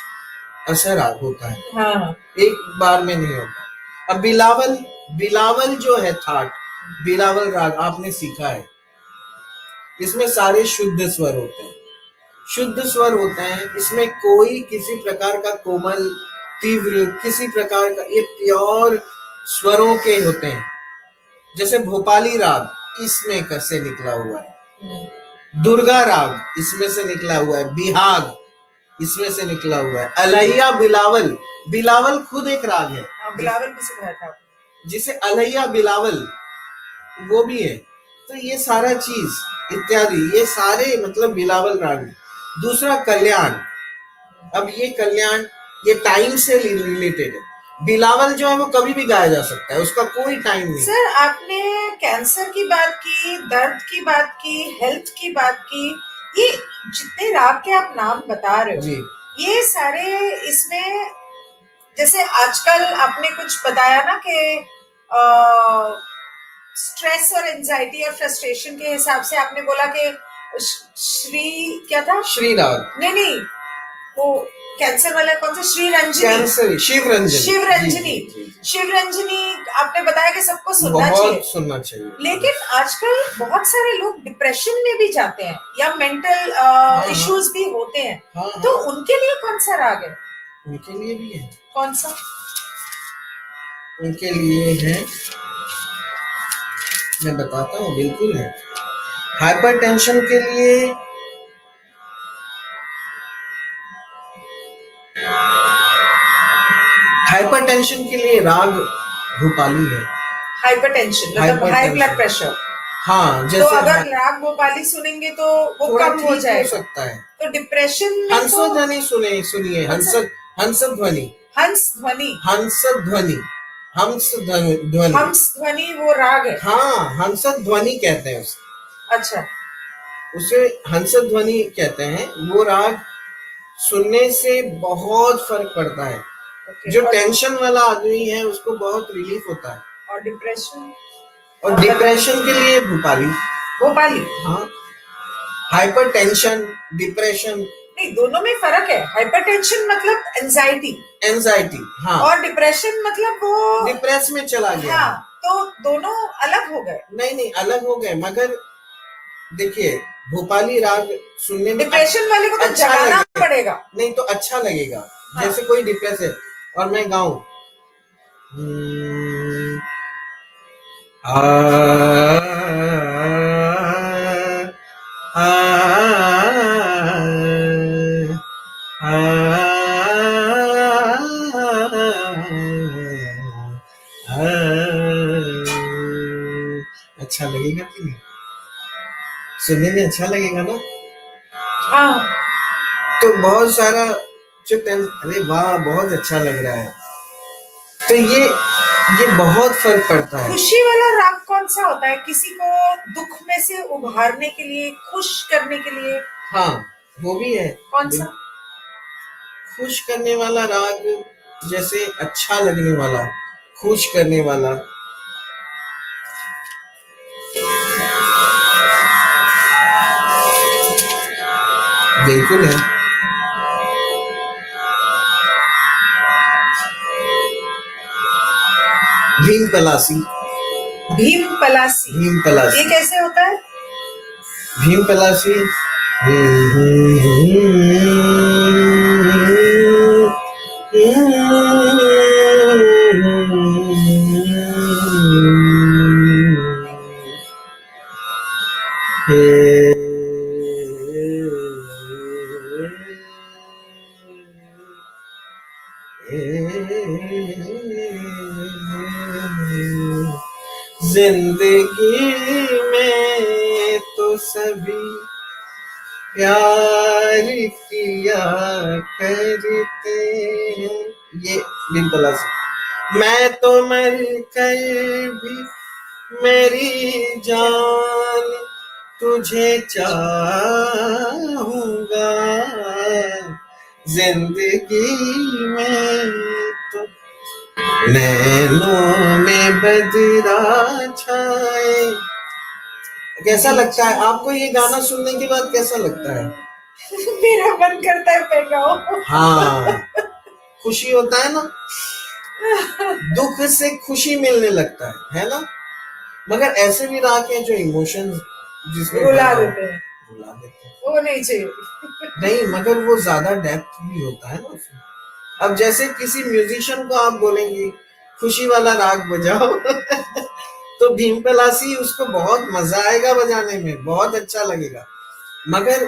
असर होता है। हाँ। एक बार में नहीं होता। अब बिलावल जो है थाट, बिलावल राग आपने सीखा है, इसमें सारे शुद्ध स्वर होते हैं, शुद्ध स्वर होते हैं। इसमें कोई किसी प्रकार का कोमल, तीव्र, किसी प्रकार का, ये प्योर स्वरों के होते हैं। जैसे भोपाली राग इसमें कैसे निकला हुआ है, दुर्गा राग इसमें से निकला हुआ है, बिहाग इसमें से निकला हुआ है, अलैया, बिलावल, बिलावल खुद एक राग है। बिलावल भी सिखाया था जिसे अलैया बिलावल वो भी है। तो ये सारा चीज इत्यादि, ये सारे मतलब बिलावल राग। दूसरा कल्याण, अब ये कल्याण ये टाइम से रिलेटेड है। बिलावल जो है वो कभी भी गाया जा सकता है, उसका कोई टाइम नहीं। सर, आपने कैंसर की बात की, दर्द की बात की, हेल्थ की बात की, ये जितने राग के आप नाम बता रहे हो जी, ये सारे इसमें, जैसे आजकल आपने कुछ बताया ना कि स्ट्रेस और एंजाइटी और फ्रस्ट्रेशन के हिसाब से आपने बोला कि श्री क्या था, श्री राग, नहीं वो कैंसर वाला कौन सा, श्री रंजनी, शिव रंजनी आपने बताया कि सबको सुनना चाहिए। लेकिन आजकल बहुत सारे लोग डिप्रेशन में भी जाते हैं या मेंटल इश्यूज भी होते हैं। तो उनके लिए कौन सा राग है? उनके लिए भी है। कौन सा? उनके लिए है, मैं बताता हूँ, बिल्कुल है। हाइपरटेंशन के लिए राग भोपाली है। हाइपरटेंशन मतलब हाई ब्लड प्रेशर। हाँ, जैसे तो अगर राग भोपाली सुनेंगे तो वो कम हो जाएगा, हो सकता है। तो डिप्रेशन में हंसध्वनि सुनिए, हंसध्वनि वो राग है। हाँ, हंसध्वनि कहते हैं उसे। अच्छा, उसे हंसध्वनि कहते हैं। वो राग सुनने से बहुत फर्क पड़ता है। Okay. जो टेंशन वाला आदमी है उसको बहुत रिलीफ होता है। और डिप्रेशन? और डिप्रेशन के लिए भोपाली। हाँ, हाइपर टेंशन, डिप्रेशन। नहीं, दोनों में फर्क है। हाइपरटेंशन मतलब एंजाइटी, हाँ। और डिप्रेशन मतलब वो डिप्रेस में चला गया। हाँ, तो दोनों अलग हो गए। नहीं अलग हो गए, मगर देखिए भोपाली राग सुनने में डिप्रेशन वाले को तो अच्छा जगाना पड़ेगा। नहीं तो अच्छा लगेगा। हाँ। जैसे कोई डिप्रेस है और मैं गाऊं अच्छा लगेगा कि नहीं? सुनने में अच्छा लगेगा ना? हाँ। तो बहुत सारा अरे वाह बहुत अच्छा लग रहा है। तो ये बहुत फर्क पड़ता है। खुशी वाला राग कौन सा होता है? किसी को दुख में से उभारने के लिए, खुश करने के लिए? हाँ, वो भी है। कौन सा? खुश करने वाला राग, जैसे अच्छा लगने वाला, खुश करने वाला। बिल्कुल है। भीम पलासी। ये कैसे होता है? भीम पलासी जिंदगी में तो सभी प्यार किया करते हैं। ये बिल्कुल मैं तो मर कर भी मेरी जान तुझे चाहूंगा, जिंदगी में तो नैनों में बदरा छाए। कैसा लगता है आपको ये गाना सुनने के बाद? कैसा लगता है? मेरा मन करता है मैं गाऊं। हाँ, खुशी होता है ना, दुख से खुशी मिलने लगता है ना। मगर ऐसे भी राग हैं जो इमोशन जिसमें रुला देते हैं, वो नहीं चाहिए। नहीं, मगर वो ज्यादा डेप्थ भी होता है ना उसमें। अब जैसे किसी म्यूजिशियन को आप बोलेंगे खुशी वाला राग बजाओ तो भीम पलासी उसको बहुत मजा आएगा बजाने में, बहुत अच्छा लगेगा। मगर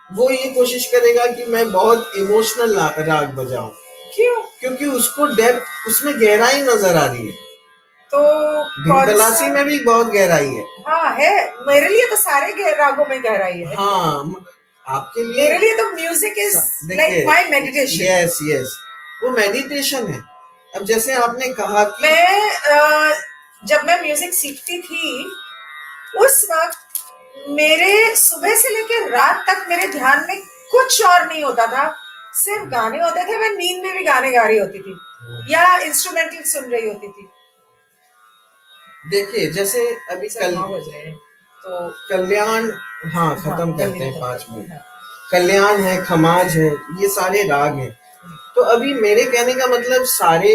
वो ये कोशिश करेगा कि मैं बहुत इमोशनल राग बजाऊं। क्यों? क्योंकि उसको डेप्थ, उसमें गहराई नजर आ रही है। तो भीम पलासी में भी बहुत गहराई है। हाँ है, मेरे लिए तो सारे रागों में गहराई है। हाँ, आपके लिए, मेरे लिए तो music is like my meditation. Yes, वो मेडिटेशन है। अब जैसे आपने कहा कि मैं जब मैं म्यूजिक सीखती थी उस वक्त मेरे सुबह से लेकर रात तक मेरे ध्यान में कुछ और नहीं होता था, सिर्फ गाने होते थे। मैं नींद में भी गाने गा रही होती थी या इंस्ट्रूमेंटल सुन रही होती थी। देखिए जैसे अभी तो कल्याण, हाँ खत्म करते हैं 5 मिनट। कल्याण है, खमाज है, ये सारे राग हैं। तो अभी मेरे कहने का मतलब सारे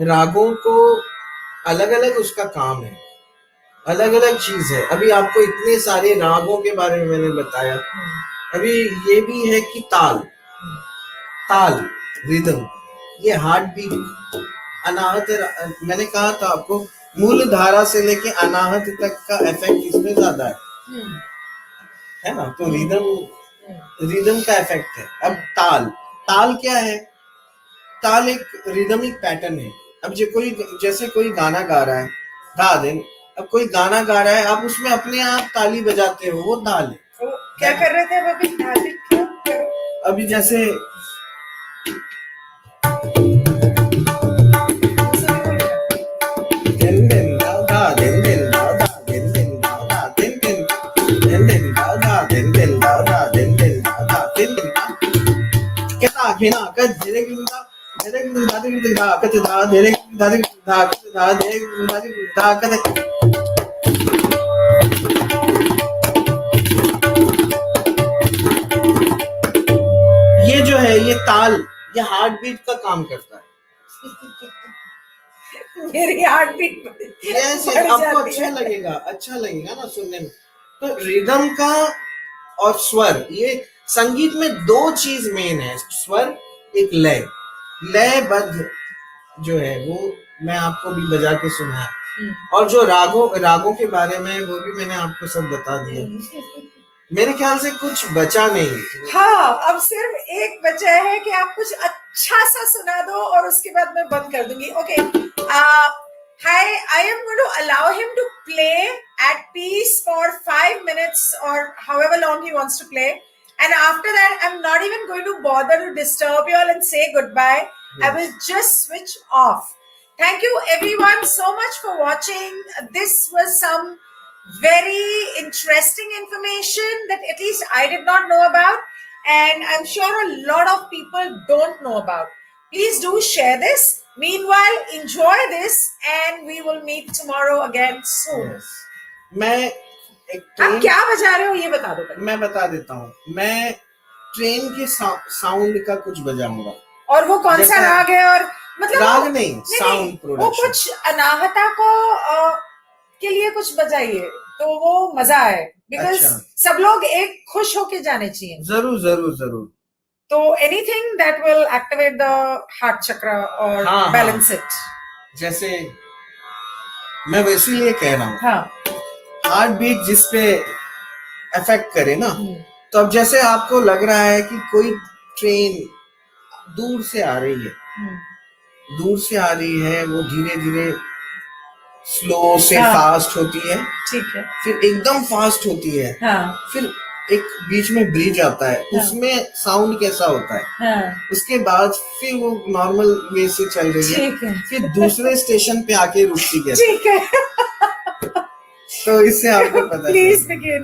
रागों को अलग अलग उसका काम है, अलग अलग चीज है। अभी आपको इतने सारे रागों के बारे में मैंने बताया। अभी ये भी है कि ताल, रिदम, ये हार्ट बीट, अनाहत। मैंने कहा था आपको मूल धारा से लेके अनाहत तक का इफेक्ट इसमें ज्यादा है ना। तो रिदम का इफेक्ट है। अब ताल क्या है? ताल एक रिदमिक पैटर्न है। अब जैसे कोई गाना गा रहा है, गा दे। अब कोई गाना गा रहा है, आप उसमें अपने आप ताली बजाते हो, वो ताल है। क्या कर रहे थे अभी? अभी जैसे बिना कद धीरे गिंदा धीरे गिंदा धीरे गिंदा कद धा धीरे गिंदा धीरे गिंदा कद धा धीरे गिंदा धीरे गिंदा कद। ये जो है ये ताल ये हार्ट बीट का काम करता है। मेरी हार्ट बीट यस आपको अच्छा लगेगा ना सुनने में। तो रिदम का और स्वर, ये संगीत में दो चीज मेन है, स्वर एक लय, लयबद्ध जो है वो मैं आपको भी बजा के सुना है। और जो रागों के बारे में वो भी मैंने आपको सब बता दिया। मेरे ख्याल से कुछ बचा नहीं। हाँ, अब सिर्फ एक बचा है कि आप कुछ अच्छा सा सुना दो और उसके बाद मैं बंद कर दूंगी। Okay, I am going to allow him to play at peace for 5 minutes or however long he wants to play. And after that, I'm not even going to bother to disturb you all and say goodbye. Yes. I will just switch off. Thank you everyone so much for watching. This was some very interesting information that at least I did not know about. And I'm sure a lot of people don't know about. Please do share this. Meanwhile, enjoy this and we will meet tomorrow again soon. Yes. आप क्या बजा रहे हो ये बता दो। मैं बता देता हूँ, मैं ट्रेन के साउंड का कुछ बजाऊंगा। और वो कौन सा राग है? और मतलब राग नहीं, साउंड प्रोडक्शन। वो कुछ अनाहता को के लिए कुछ बजाइए तो वो मजा आए, बिकॉज सब लोग एक खुश होके जाने चाहिए। जरूर जरूर जरूर। तो anything that will activate the heart चक्र और बैलेंस इट। जैसे मैं वैसे लिए कह रहा हूँ, हार्ट बीट जिस पे अफेक्ट करे ना, तो अब जैसे आपको लग रहा है कि कोई ट्रेन दूर से आ रही है, वो धीरे धीरे स्लो से फास्ट होती है, ठीक है, फिर एकदम फास्ट होती है, फिर एक बीच में ब्रिज आता है, उसमें साउंड कैसा होता है, उसके बाद फिर वो नॉर्मल वे से चल रही है, फिर दूसरे स्टेशन पे आके रुकती है, ठीक है। तो इससे आपको पता है। Please begin.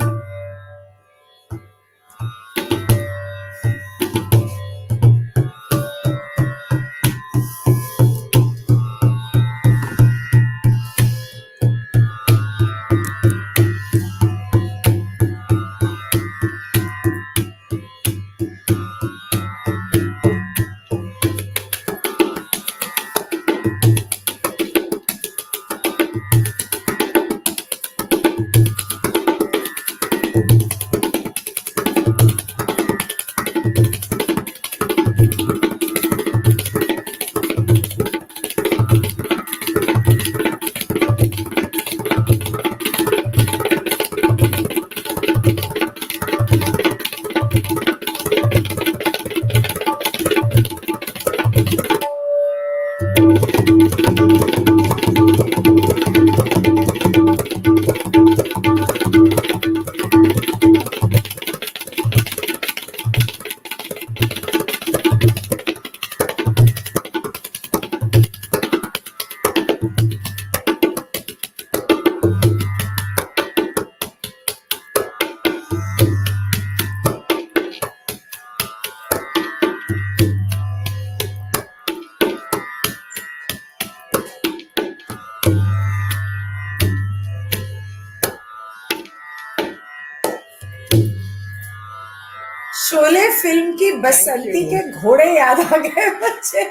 शोले फिल्म की बसंती के घोड़े याद आ गए मुझे।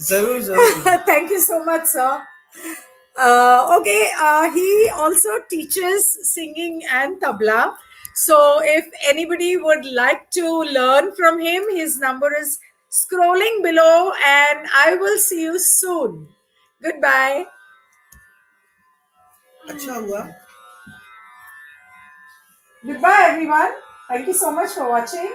जरूर जरूर। Thank you so much sir. Okay, he also teaches singing and tabla. So if anybody would like to learn from him, his number is scrolling below and I will see you soon. Goodbye. अच्छा हुआ। Goodbye everyone. Thank you so much for watching.